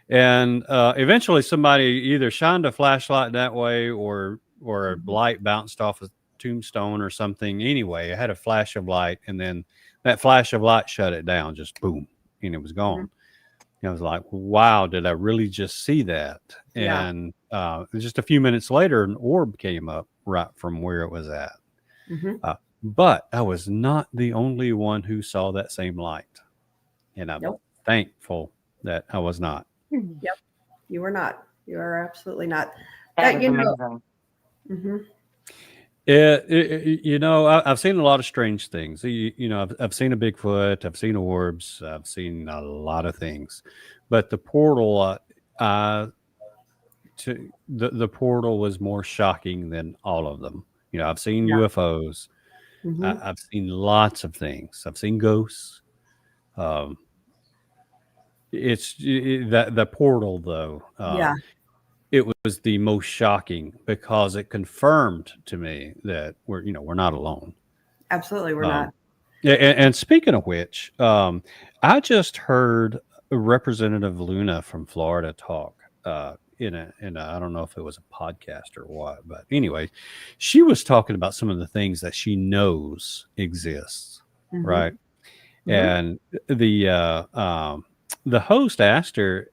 And eventually somebody either shined a flashlight that way or a light bounced off a tombstone or something. Anyway, I had a flash of light, and then that flash of light shut it down, just boom, and it was gone. And I was like, wow, did I really just see that? And just a few minutes later, an orb came up right from where it was at. But I was not the only one who saw that same light. And I'm thankful that I was not. Yep. You were not. You are absolutely not. That You is know, amazing. I've seen a lot of strange things. I've seen a Bigfoot, I've seen orbs, I've seen a lot of things, but the portal, the portal was more shocking than all of them. I've seen UFOs, I've seen lots of things. I've seen ghosts, It's the portal though. Yeah. It was the most shocking because it confirmed to me that we're not alone. Absolutely, we're Um, not. Yeah, and speaking of which, I just heard Representative Luna from Florida talk in a I don't know if it was a podcast or what, but anyway, she was talking about some of the things that she knows exists, Mhm. right? Mhm. And the host asked her,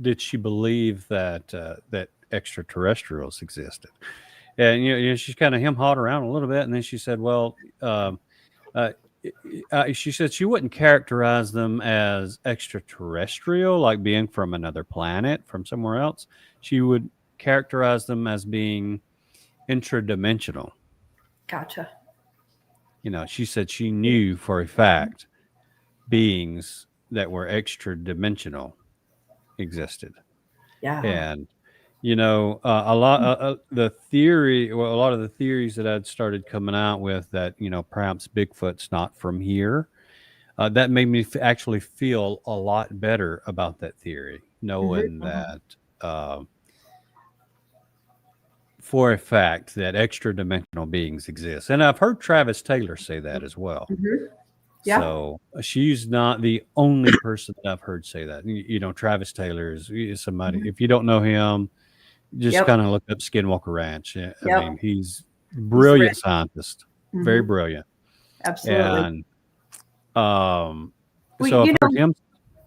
did she believe that that extraterrestrials existed? And she's kind of hem-hawed around a little bit, and then she said, "Well." Uh, she said she wouldn't characterize them as extraterrestrial, like being from another planet, from somewhere else. She would characterize them as being intradimensional. Gotcha. She said she knew for a fact beings that were extra dimensional existed. Yeah. And a lot a lot of the theories that I'd started coming out with that perhaps Bigfoot's not from here, that made me actually feel a lot better about that theory, knowing that for a fact that extra dimensional beings exist. And I've heard Travis Taylor say that as well. Mhm. Yeah. So she's not the only person that I've heard say that. Travis Taylor is somebody, if you don't know him, just Yep. kind of look up Skinwalker Ranch. I Yep. mean, he's a brilliant rich. scientist, very Mhm. brilliant. Absolutely. And Well, so I've heard him.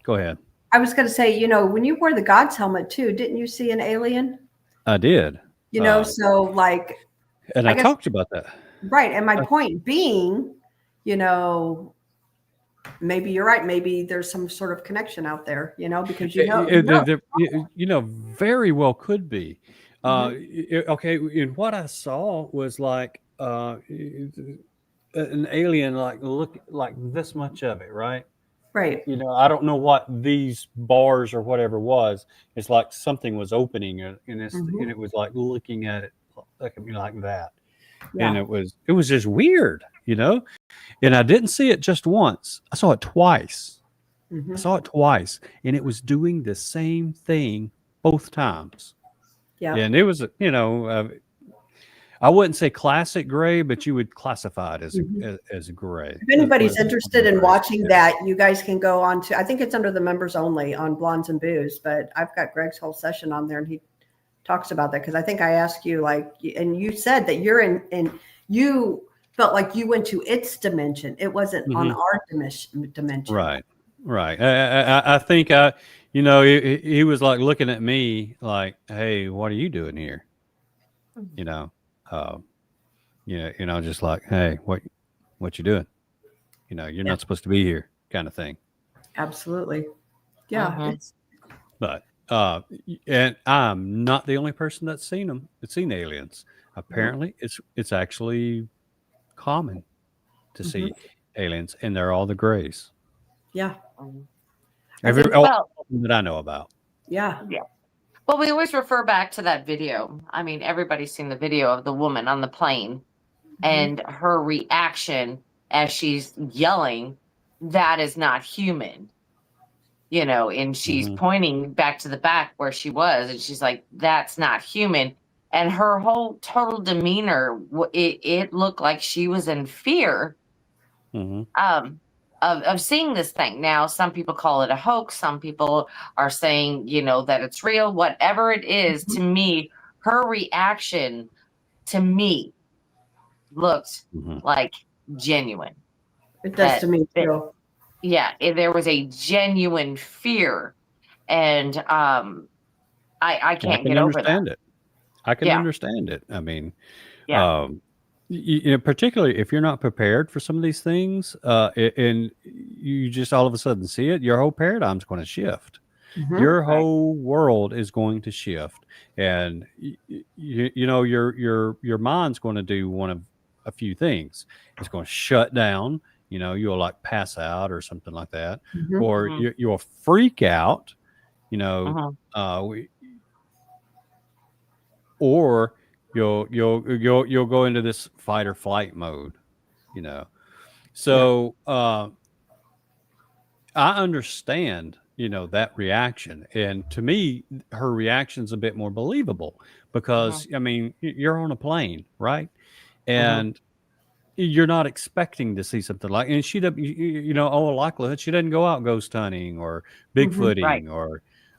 Go ahead. I was going to say, when you wore the God's helmet too, didn't you see an alien? I did. So like, and I guess- talked about that. Right. And my point being, maybe you're right. Maybe there's some sort of connection out there, because there very well could be. Okay, and what I saw was like an alien, look like this much of it, right? Right. I don't know what these bars or whatever was. It's like something was opening, and it was like looking at it like that, Yeah. and it was just weird, And I didn't see it just once. I saw it twice. I saw it twice, and it was doing the same thing both times. Yeah. And it was, I wouldn't say classic gray, but you would classify it as gray. If anybody's interested in watching that, you guys can go on to, I think it's under the members only on Blondes and Booze, but I've got Greg's whole session on there, and he talks about that. Cause I think I asked you and you said that you're in you felt like you went to its dimension. It wasn't on our dimension. Right. I think he was like looking at me like, hey, what are you doing here? Just like, hey, what you doing? You're not supposed to be here, kind of thing. Absolutely. Yeah. But and I'm not the only person that's seen them. That's seen aliens. Apparently, it's actually common to see aliens, and they're all the grays. Yeah. All that I know about. Yeah. Well, we always refer back to that video. I mean, everybody's seen the video of the woman on the plane and her reaction as she's yelling, that is not human, and she's pointing back to the back where she was. And she's like, that's not human. And her whole total demeanor, it looked like she was in fear of seeing this thing. Now, some people call it a hoax. Some people are saying, that it's real. Whatever it is, to me, her reaction to me looked like genuine. It does to me too. There was a genuine fear, and I can't get over that. I can understand it. I mean, particularly if you're not prepared for some of these things, and you just all of a sudden see it, your whole paradigm's going to shift. Your whole world is going to shift, and your mind's going to do one of a few things. It's going to shut down. You'll like pass out or something like that, or you'll freak out. Or you'll go into this fight or flight mode. So I understand, that reaction. And to me, her reaction's a bit more believable because, I mean, you're on a plane, right? And you're not expecting to see something like, and she, all likelihood, she doesn't go out ghost hunting or Right. Bigfooting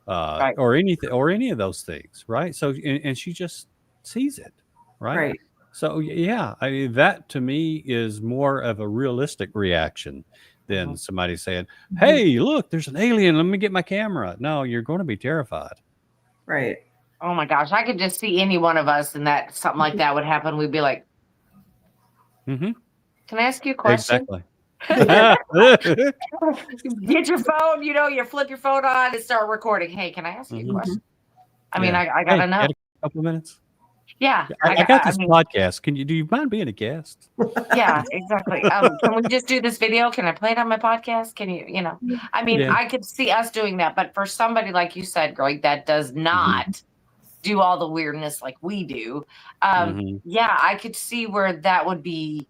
Right. or anything or any of those things, right? So, and she just sees it, right? Right. So, yeah, I mean, that to me is more of a realistic reaction than somebody saying, "Hey, look, there's an alien. Let me get my camera." No, you're going to be terrified. Right. Oh my gosh, I could just see any one of us, and that something like that would happen. We'd be like, Mm-hmm. "Can I ask you a question?" Exactly. Get your phone, you flip your phone on and start recording. Hey, can I ask you a question? I mean, Yeah. I gotta Hey, know. got a couple of minutes. Yeah, I got this podcast. Do you mind being a guest? Yeah, exactly. Can we just do this video? Can I play it on my podcast? Can you, I mean, Yeah. I could see us doing that, but for somebody like you said, Greg, that does not do all the weirdness like we do. Yeah, I could see where that would be.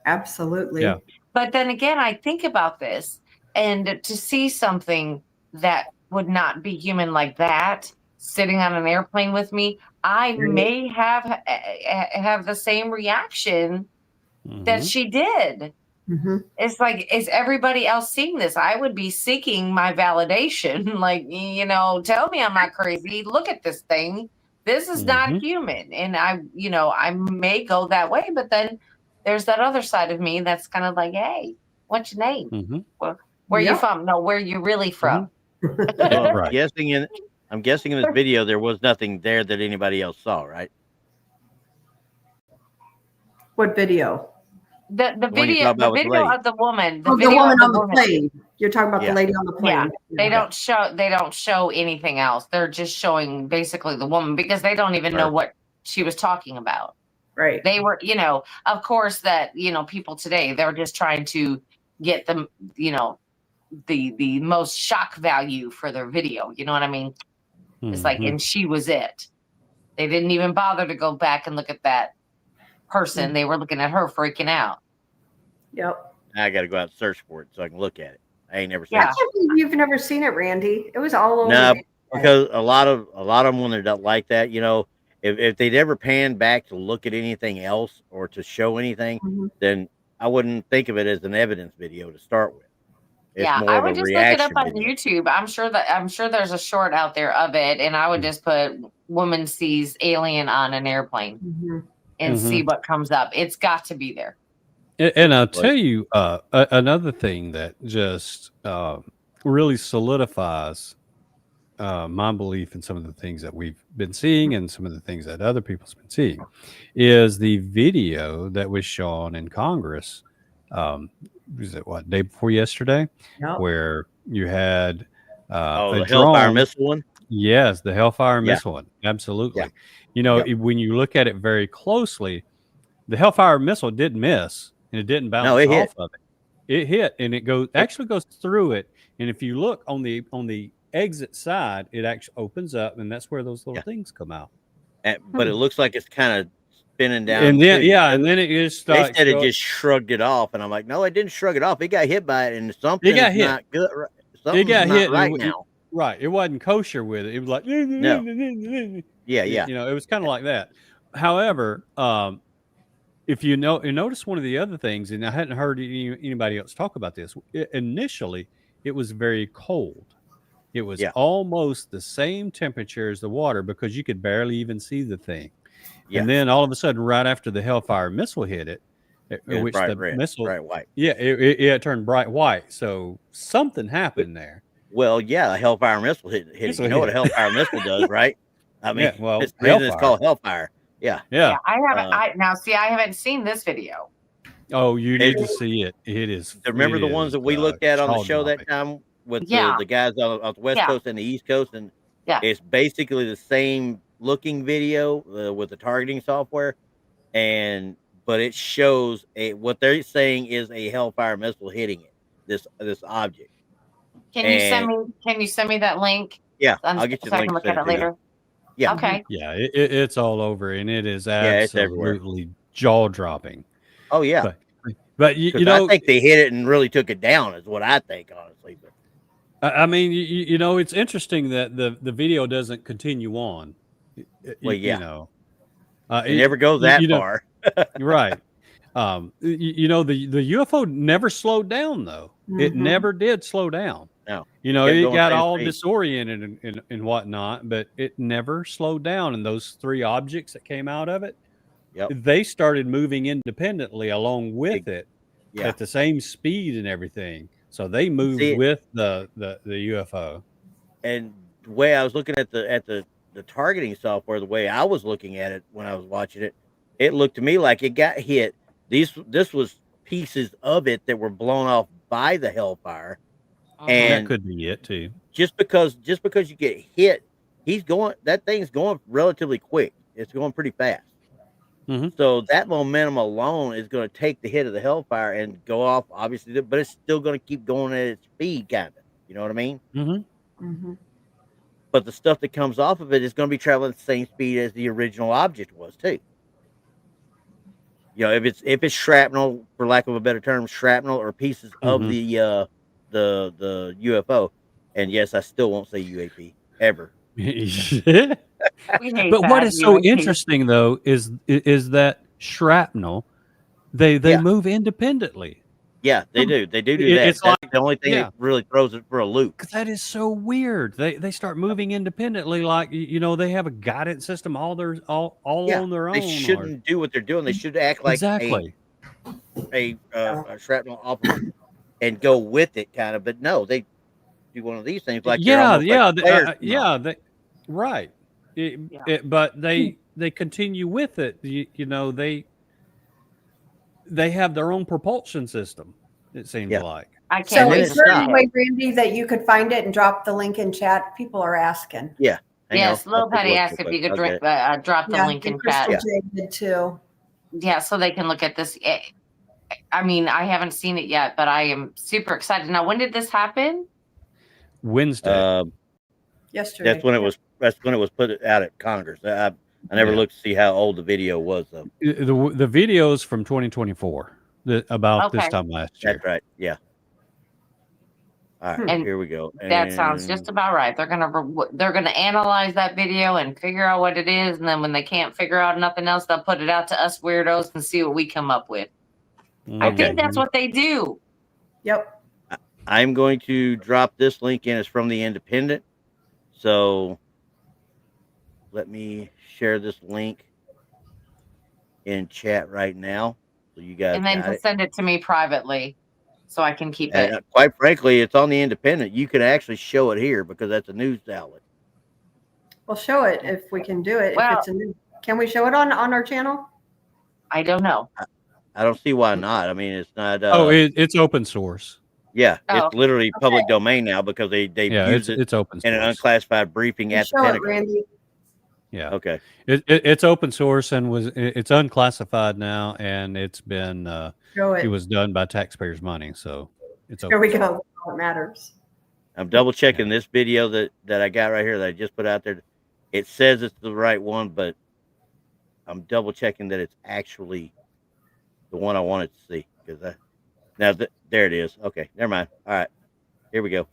Absolutely. Yeah. But then again, I think about this, and to see something that would not be human like that sitting on an airplane with me, I may have the same reaction that she did. It's like, is everybody else seeing this? I would be seeking my validation. Like, tell me I'm not crazy. Look at this thing. This is not human. And I may go that way, but then there's that other side of me that's kind of like, hey, what's your name? Where you from? No, where you really from? Well, Right. I'm guessing in this video there was nothing there that anybody else saw, right? What video? The one you video, talk the about with the video lady. of the woman. The video woman of on the plane. You're talking about the Yeah. lady on the plane. Yeah, they don't show anything else. They're just showing basically the woman because they don't even know what she was talking about. Right. They were, of course that, people today, they're just trying to get them, the most shock value for their video. You know what I mean? It's like, and she was it. They didn't even bother to go back and look at that person. They were looking at her freaking out. Yep. I got to go out and search for it so I can look at it. I ain't never seen Yeah. it. You've never seen it, Randy. It was all over. No, the because a lot of them when they're not like that, if they'd ever pan back to look at anything else or to show anything, then I wouldn't think of it as an evidence video to start with. It's more I of would a just look it up reaction on video. YouTube. I'm sure there's a short out there of it, and I would just put "woman sees alien on an airplane" and see what comes up. It's got to be there. And I'll tell you another thing that just really solidifies my belief in some of the things that we've been seeing and some of the things that other people's been seeing is the video that was shown in Congress. Was it day before yesterday? Yep. Where you had the a Hellfire drone. missile one? Yes, the Hellfire missile one. Absolutely. When you look at it very closely, the Hellfire missile didn't miss and it didn't bounce it off hit. of it. It hit and it actually goes through it. And if you look on the exit side, it actually opens up and that's where those little things come out. But it looks like it's kind of spinning down. And then and then it just they said it just shrugged it off, and I'm like, no, it didn't shrug it off. It got hit by it, and something got hit. not good. Something's got not hit right now. Right. It wasn't kosher with it. It was like No. Yeah. it was kind of like that. However, if you notice one of the other things, and I hadn't heard anybody else talk about this. Initially, it was very cold. It was almost the same temperature as the water because you could barely even see the thing. Yeah. And then all of a sudden, right after the Hellfire missile hit it, which bright the red, missile, bright white. Yeah, it turned bright white. So something happened there. Well, yeah, a Hellfire missile hit it. You know what a Hellfire missile does, right? I mean, it's the reason it's called Hellfire. Yeah. I haven't. I haven't seen this video. Oh, you need to see it. It is. Remember the ones that we looked at on the show that time with the guys on the West Coast and the East Coast, and it's basically the same looking video with the targeting software, but it shows what they're saying is a Hellfire missile hitting it. This object. Can you send me that link? Yeah, I'll get you the link. I can look at it later. Yeah. Okay. Yeah, it's all over, and it is absolutely jaw dropping. Oh yeah. But you 'Cause know, I think they hit it and really took it down. Is what I think, honestly. But I mean, you know, it's interesting that the video doesn't continue on. well, You yeah, know, it never goes that you know, far. you're right. You know, the UFO never slowed down though. It Mhm. never did slow down. No, You know, kept it going got same all speed. disoriented and whatnot, but it never slowed down. And those three objects that came out of it, Yep. they started moving independently along with it Yeah. at the same speed and everything. So they moved See it- with the UFO. And the way I was looking at the targeting software, the way I was looking at it when I was watching it, it looked to me like it got hit. This was pieces of it that were blown off by the hellfire. Mhm. And that And could be it too. just because you get hit, that thing's going relatively quick. It's going pretty fast. Mhm. So that momentum alone is going to take the hit of the hellfire and go off, obviously, but it's still going to keep going at its speed, kind of. You know what I mean? Mm-hmm. Mhm. But the stuff that comes off of it is going to be traveling at the same speed as the original object was too. You know, if it's shrapnel, for lack of a better term, shrapnel or pieces of Mhm. the UFO, and yes, I still won't say UAP ever. We hate But what that. is so UAP. interesting though is that shrapnel they Yeah. move independently. Yeah, they do. They do It- that. it's That's like- the only thing yeah. that really throws it for a loop. 'Cause that is so weird. They start moving independently, like you know they have a guidance system all Yeah, on their own. they or- shouldn't do what they're doing. They should act like exactly. a shrapnel off of it and go with it, kind of. But no, they do one of these things like they're Yeah, almost yeah, like flares coming off. yeah. Right. Yeah. But they continue with it. You know they have their own propulsion system. It seems Yeah. like. I So can't then wait is it to there see any stops. way, Randy, that you could find it and drop the link in chat? People are asking. Yeah. Hang Yes, on, I'll Little take a Patty look asked real if you quick. could I'll get it. drop the link in and Crystal chat. J did too. Yeah, so they can look at this. I mean, I haven't seen it yet, but I am super excited. Now, when did this happen? Wednesday. Yesterday. That's when it was put out at Congress. I never Yeah. looked to see how old the video was though. The video is from 2024, about this Okay. time last year. That's right. Yeah. All right, And here we go. That sounds And- just about right. They're gonna analyze that video and figure out what it is, and then when they can't figure out nothing else, they'll put it out to us weirdos and see what we come up with. I think that's what they do. Yep. I'm going to drop this link in. It's from the Independent. So let me share this link in chat right now. So you guys And then got to it. send it to me privately so I can keep And it. quite frankly, it's on the Independent. You can actually show it here because that's a news outlet. We'll show it if we can do it. Well- if it's a new, can we show it on our channel? I don't know. I don't see why not. I mean, it's not. It's open source. Yeah, Oh, it's literally public domain now because they Yeah, used it it's open in an source. unclassified briefing You at the show it, Pentagon. Randy. Yeah. Okay. It's open source and it's unclassified now, and it's been Show it. it was done by taxpayers' money, so it's open Here we source. go. All that matters. I'm double checking this video that I got right here that I just put out there. It says it's the right one, but I'm double checking that it's actually the one I wanted to see because there it is. Okay, never mind. All right, here we go.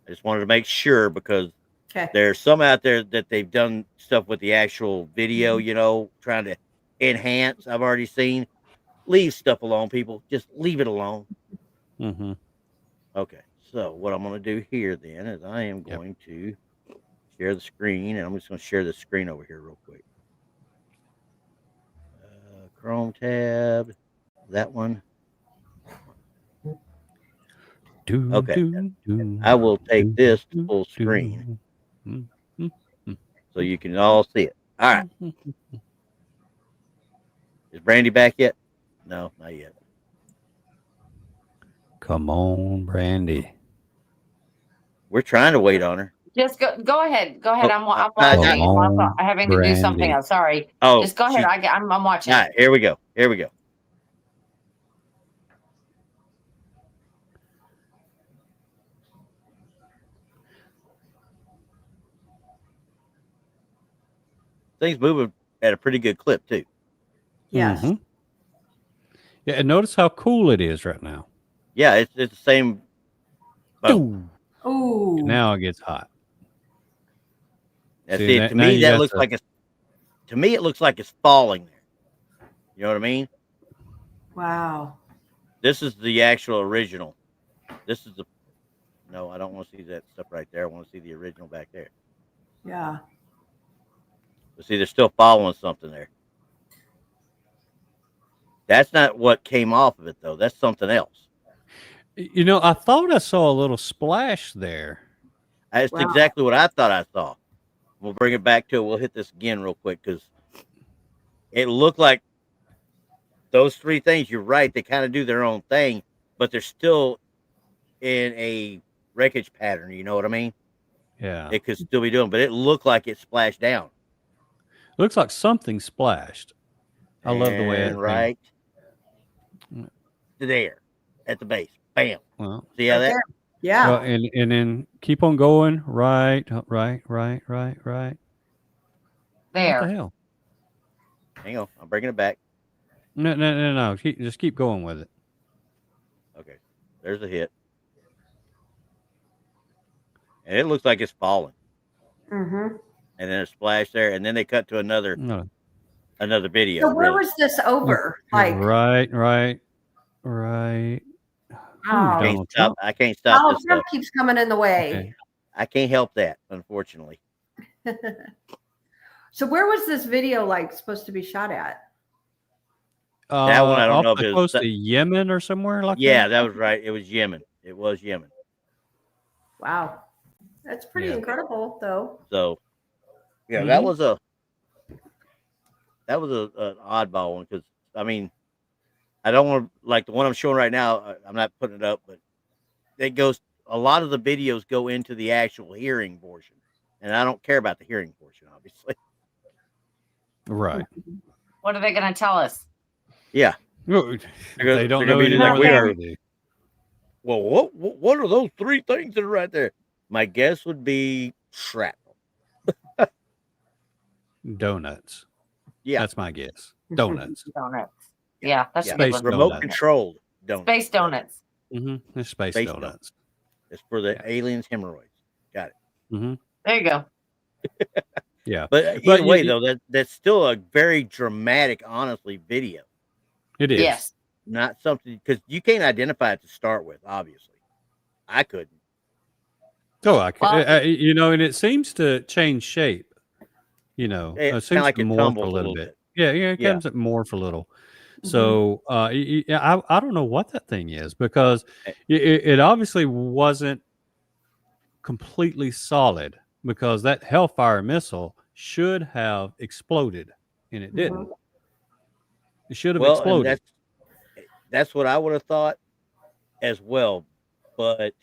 I just wanted to make sure because Okay. there's some out there that they've done stuff with the actual video, you know, trying to enhance. I've already seen. Leave stuff alone, people. Just leave it alone. Mm-hmm. Okay, so what I'm going to do here then is I am going to share the screen, and I'm just going to share the screen over here real quick. Chrome tab, that one. Okay, I will take this to full screen so you can all see it. All right. Is Brandy back yet? No, not yet. Come on, Brandy. We're trying to wait on her. Just go ahead. Go ahead. Oh, I'm come watching. on, I'm having to do something Brandy. else. Sorry. Oh, Just go ahead. I'm watching. All right, here we go. Here we go. Things moving at a pretty good clip too. Yes. Mhm. Yeah, and notice how cool it is right now. Yeah, it's the same. Ooh. Ooh. Now it gets hot. Now, See, see, now- to now me you that got looks the- like it's. To me, it looks like it's falling there. You know what I mean? Wow. This is the actual original. This is the. No, I don't want to see that stuff right there. I want to see the original back there. Yeah. But see, they're still following something there. That's not what came off of it, though. That's something else. You know, I thought I saw a little splash there. That's Wow. exactly what I thought I saw. We'll bring it back to it. We'll hit this again real quick because it looked like those three things. You're right. They kind of do their own thing, but they're still in a wreckage pattern. You know what I mean? Yeah. It could still be doing, but it looked like it splashed down. Looks like something splashed. I love the way And it right there at the base. Bam. Well, See how Right that? there. Yeah. well, and then keep on going. Right. Right. What There. the hell? Hang on. I'm bringing it back. No. Just keep going with it. Okay. There's a hit. And it looks like it's falling. Mm-hmm. And then a splash there. And then they cut to another No. video. So where really. was this over? Like, Right. oh, Donald Trump. I can't stop Donald this Trump stuff. keeps coming in the way. Okay. I can't help that, unfortunately. So where was this video like supposed to be shot at? That one I don't know if awfully it close was to Yemen or somewhere like Yeah, that. that was right. It was Yemen. It was Yemen. Wow. That's pretty Yeah. incredible though. So, yeah, Mhm. that was an oddball one because I mean, I don't want to like the one I'm showing right now. I'm not putting it up, but it goes. A lot of the videos go into the actual hearing portion, and I don't care about the hearing portion, obviously. Right. What are they going to tell us? Yeah. Well, gonna- they don't they're know gonna be any like more we than are. we do. Well, what are those three things that are right there? My guess would be shrapnel. Donuts. Yeah. That's my guess. Donuts. Donuts. Yeah, that's Yeah. a good Space one. Remote donut. controlled donuts. Space donuts. Mm-hmm. Space Space donuts. It's for the Yeah. aliens' hemorrhoids. Got it. Mm-hmm. There you go. Yeah. But But either way, you- though, that's still a very dramatic, honestly, video. It is. Yes. Not something because you can't identify it to start with. Obviously, I couldn't. Oh, Well, you know, and it seems to change shape. You know, It it kinda seems like to it morph tumbles a a little little bit. bit. Yeah, it Yeah. comes at morph a little. Mhm. So, I don't know what that thing is because it obviously wasn't completely solid because that Hellfire missile should have exploded, and it didn't. It should have Well, and exploded. that's what I would have thought as well, but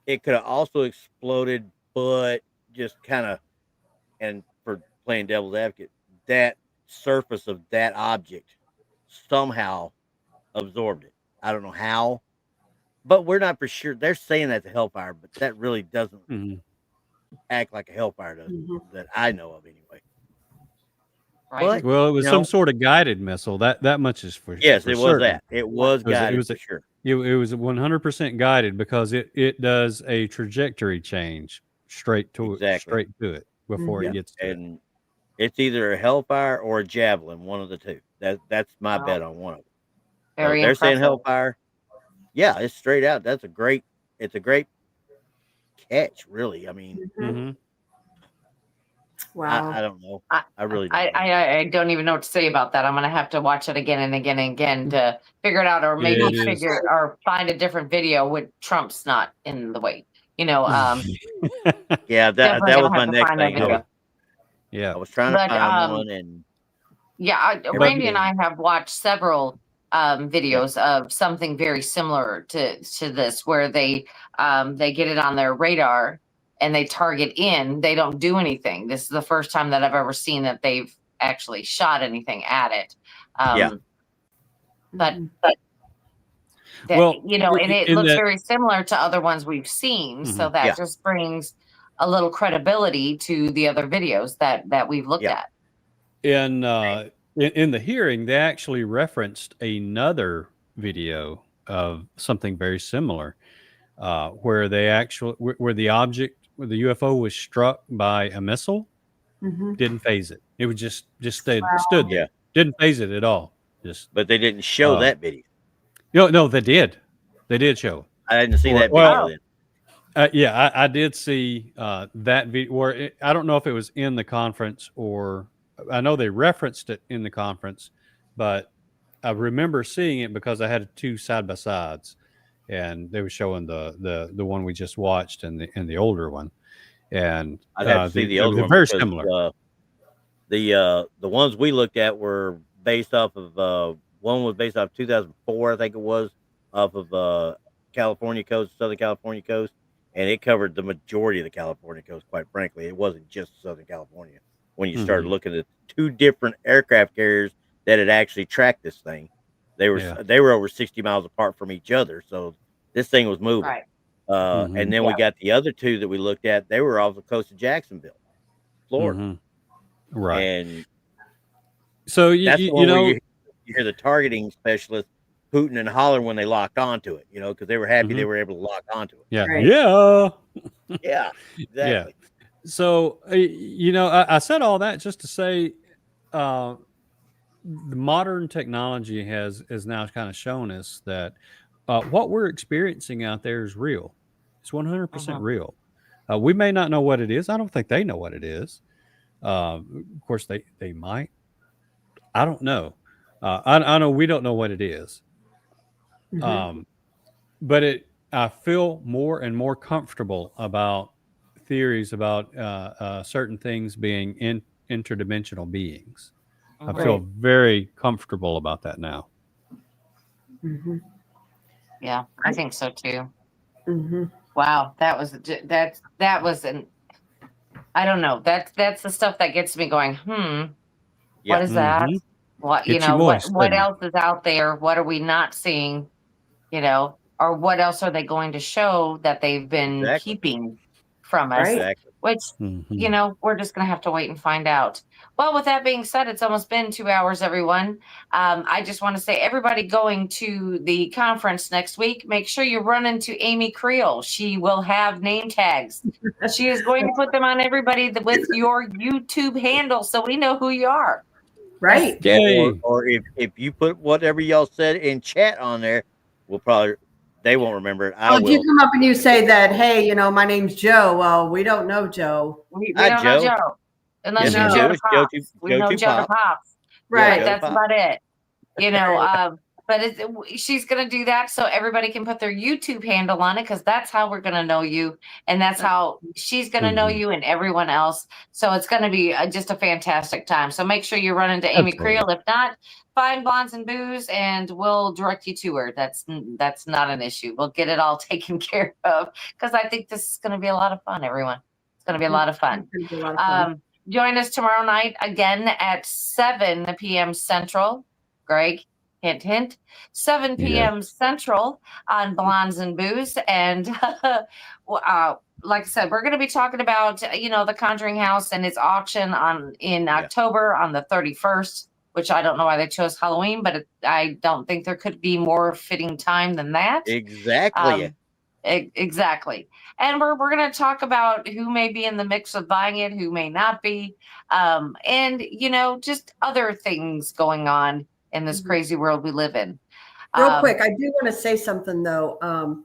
it could have also exploded, but just kind of, and for playing devil's advocate, that surface of that object somehow absorbed it. I don't know how, but we're not for sure. They're saying that's a Hellfire, but that really doesn't Mhm. act like a Hellfire does Mhm. that I know of anyway. Right. But Well, it was you some know, sort of guided missile. That much is for yes, for it was certain. that. It was It was- it guided was for a- sure. It was 100% guided because it does a trajectory change straight to Exactly. it before Yeah, it gets to it. and it's either a Hellfire or a Javelin, one of the two. That's my Wow. bet on one of them. So Very they're saying impressive. Hellfire. Yeah, it's straight out. It's a great catch, really. I mean, Mhm. Wow. I don't know. I- I really don't. know. I don't even know what to say about that. I'm gonna have to watch it again and again and again to figure it out, or maybe It is. or find a different video with Trump's not in the way. You know, Yeah, that definitely was gonna my have to next find that thing. I video. was, Yeah. I was trying to But, find one, and Yeah, Randy and I have watched several videos of something very similar to this, where they get it on their radar and they target in. They don't do anything. This is the first time that I've ever seen that they've actually shot anything at it. Yeah. But Mhm. that, Well, you know, and it in looks that- very similar to other ones we've seen. So Mhm. that Yeah. just brings a little credibility to the other videos that we've looked Yeah. at. in the hearing, they actually referenced another video of something very similar, where the UFO was struck by a missile, didn't phase it. It was just stood there, Yeah. didn't phase it at all. Just, But they didn't show that video. no, they did show it. I didn't see that Well, video then. Yeah, I did see that video where I don't know if it was in the conference, or I know they referenced it in the conference, but I remember seeing it because I had two side by sides, and they were showing the one we just watched and the older one, and I'd have to see the older one. Very because, similar. The ones we looked at were based off of one was based off 2004, I think it was, off of California coast, Southern California coast, and it covered the majority of the California coast. Quite frankly, it wasn't just Southern California. When you started looking at two different aircraft carriers that had actually tracked this thing, they were over 60 miles apart from each other, so this thing was moving. Right. And then we got the other two that we looked at. They were off the coast of Jacksonville, Florida. Right. And so that's you where know, you hear the targeting specialist hooting and hollering when they locked onto it, because they were happy they were able to lock onto it. yeah, Right. Yeah, exactly. So I said all that just to say, the modern technology has now kind of shown us that what we're experiencing out there is real. It's 100% real. We may not know what it is. I don't think they know what it is. Of course, they might. I don't know. I know we don't know what it is. But I feel more and more comfortable about theories about certain things being interdimensional beings. I feel very comfortable about that now. Yeah, I think so too. Wow, that was an. I don't know. That's the stuff that gets me going. What is that? What Gets you moist, what doesn't it? else is out there? What are we not seeing? Or what else are they going to show that they've been keeping from us? Right. Exactly. Which we're just gonna have to wait and find out. Well, with that being said, it's almost been 2 hours, everyone. I just want to say, everybody going to the conference next week, make sure you run into Amy Creel. She will have name tags. She is going to put them on everybody with your YouTube handle, so we know who you are. Right. Yeah, or if you put whatever y'all said in chat on there, they won't remember it. I Well, will. if you come up and you say that, hey, my name's Joe. Well, we don't know Joe. We don't know Joe. Unless Yes, you're we Joe do. to It's Pops. We know Joe to Pops. Right. But that's about it. But she's going to do that so everybody can put their YouTube handle on it, because that's how we're going to know you. And that's how she's going to know you and everyone else. So it's going to be just a fantastic time. So make sure you run into Amy Creel. If not, find Blondes and Booze and we'll direct you to her. That's not an issue. We'll get it all taken care of, because I think this is going to be a lot of fun, everyone. It's going to be a lot of fun. Join us tomorrow night again at 7 p.m. Central. Greg, hint, hint. 7 p.m. Central on Blondes and Booze. And like I said, we're going to be talking about, the Conjuring House and its auction in October on the 31st, which I don't know why they chose Halloween, but I don't think there could be more fitting time than that. Exactly. Exactly. And we're going to talk about who may be in the mix of buying it, who may not be, and just other things going on in this crazy world we live in. Real quick, I do want to say something though.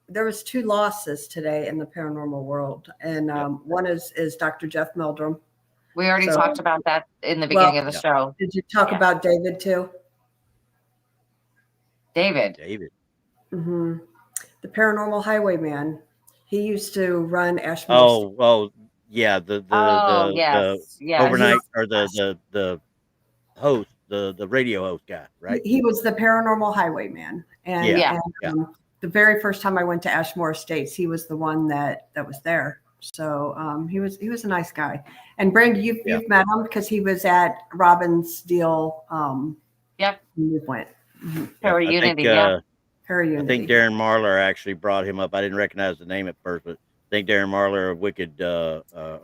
There was 2 losses today in the paranormal world, and one is Dr. Jeff Meldrum. We already talked about that in the beginning of the show. Did you talk about David too? David. The paranormal highwayman. He used to run Ashmore. Yeah, the yes. overnight or the host, the radio host guy, right? He was the paranormal highwayman, and the very first time I went to Ashmore Estates, he was the one that was there. So he was a nice guy. And Brent, you've met him because he was at Robin's deal. We went. Paraunity, Paraunity. I think Darren Marlar actually brought him up. I didn't recognize the name at first, but I think Darren Marlar, a wicked.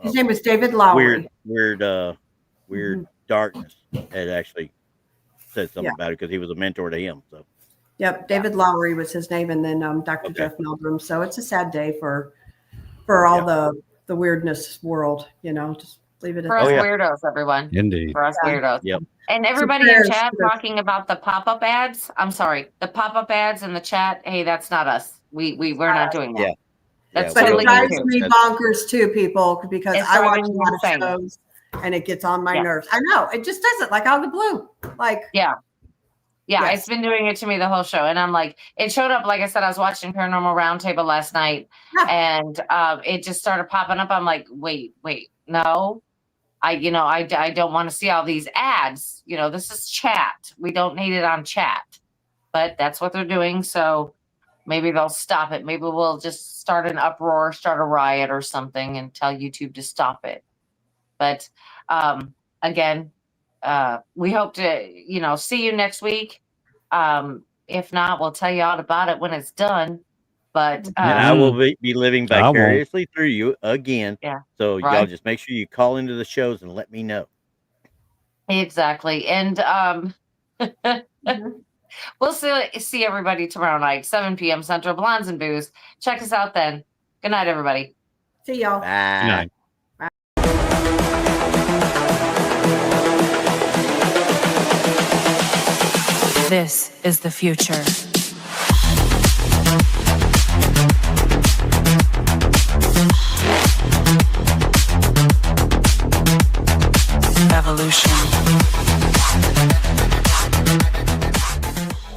His name was David Lowry. Weird Darkness had actually said something Yeah. about it because he was a mentor to him. So Yep, David Lowry was his name, and then Dr. Okay. Jeff Meldrum. So it's a sad day for all the weirdness world. Just leave it at For us that. weirdos, everyone. Indeed. For us Yeah. weirdos. Yep. And everybody in prayers chat to the- talking about the pop-up ads. I'm sorry. The pop-up ads in the chat. Hey, that's not us. We're not doing that. Yeah. That's But totally it drives YouTube. me bonkers too, people, because It's I watch driving a me lot insane. of shows and it gets on my Yeah. nerves. I know it just does it like out of the blue. Like Yeah, Yes. it's been doing it to me the whole show. And I'm like, it showed up, like I said, I was watching Paranormal Roundtable last night Yeah. and it just started popping up. I'm like, wait, no. I don't want to see all these ads. This is chat. We don't need it on chat. But that's what they're doing. So maybe they'll stop it. Maybe we'll just start an uproar, start a riot or something and tell YouTube to stop it. But again, we hope to, see you next week. If not, we'll tell you all about it when it's done. But And I will be living I won't. vicariously through you again. Yeah. So y'all Right. just make sure you call into the shows and let me know. exactly. And we'll see everybody tomorrow night, 7 p.m. Central, Blondes and Booze. Check us out then. Good night, everybody. see y'all. Bye. Good night. This is the future. Evolution.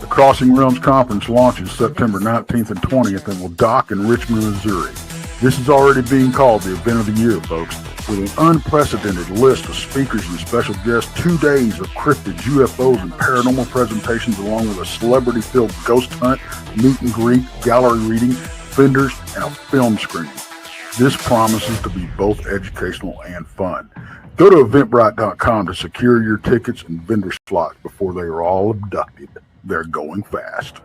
The Crossing Realms Conference launches September 19th and 20th and will dock in Richmond, Missouri. This is already being called the event of the year, folks. With an unprecedented list of speakers and special guests, 2 days of cryptids, UFOs, and paranormal presentations, along with a celebrity-filled ghost hunt, meet and greet, gallery reading, vendors, and a film screening. This promises to be both educational and fun. Go to eventbrite.com to secure your tickets and vendor slots before they are all abducted. They're going fast.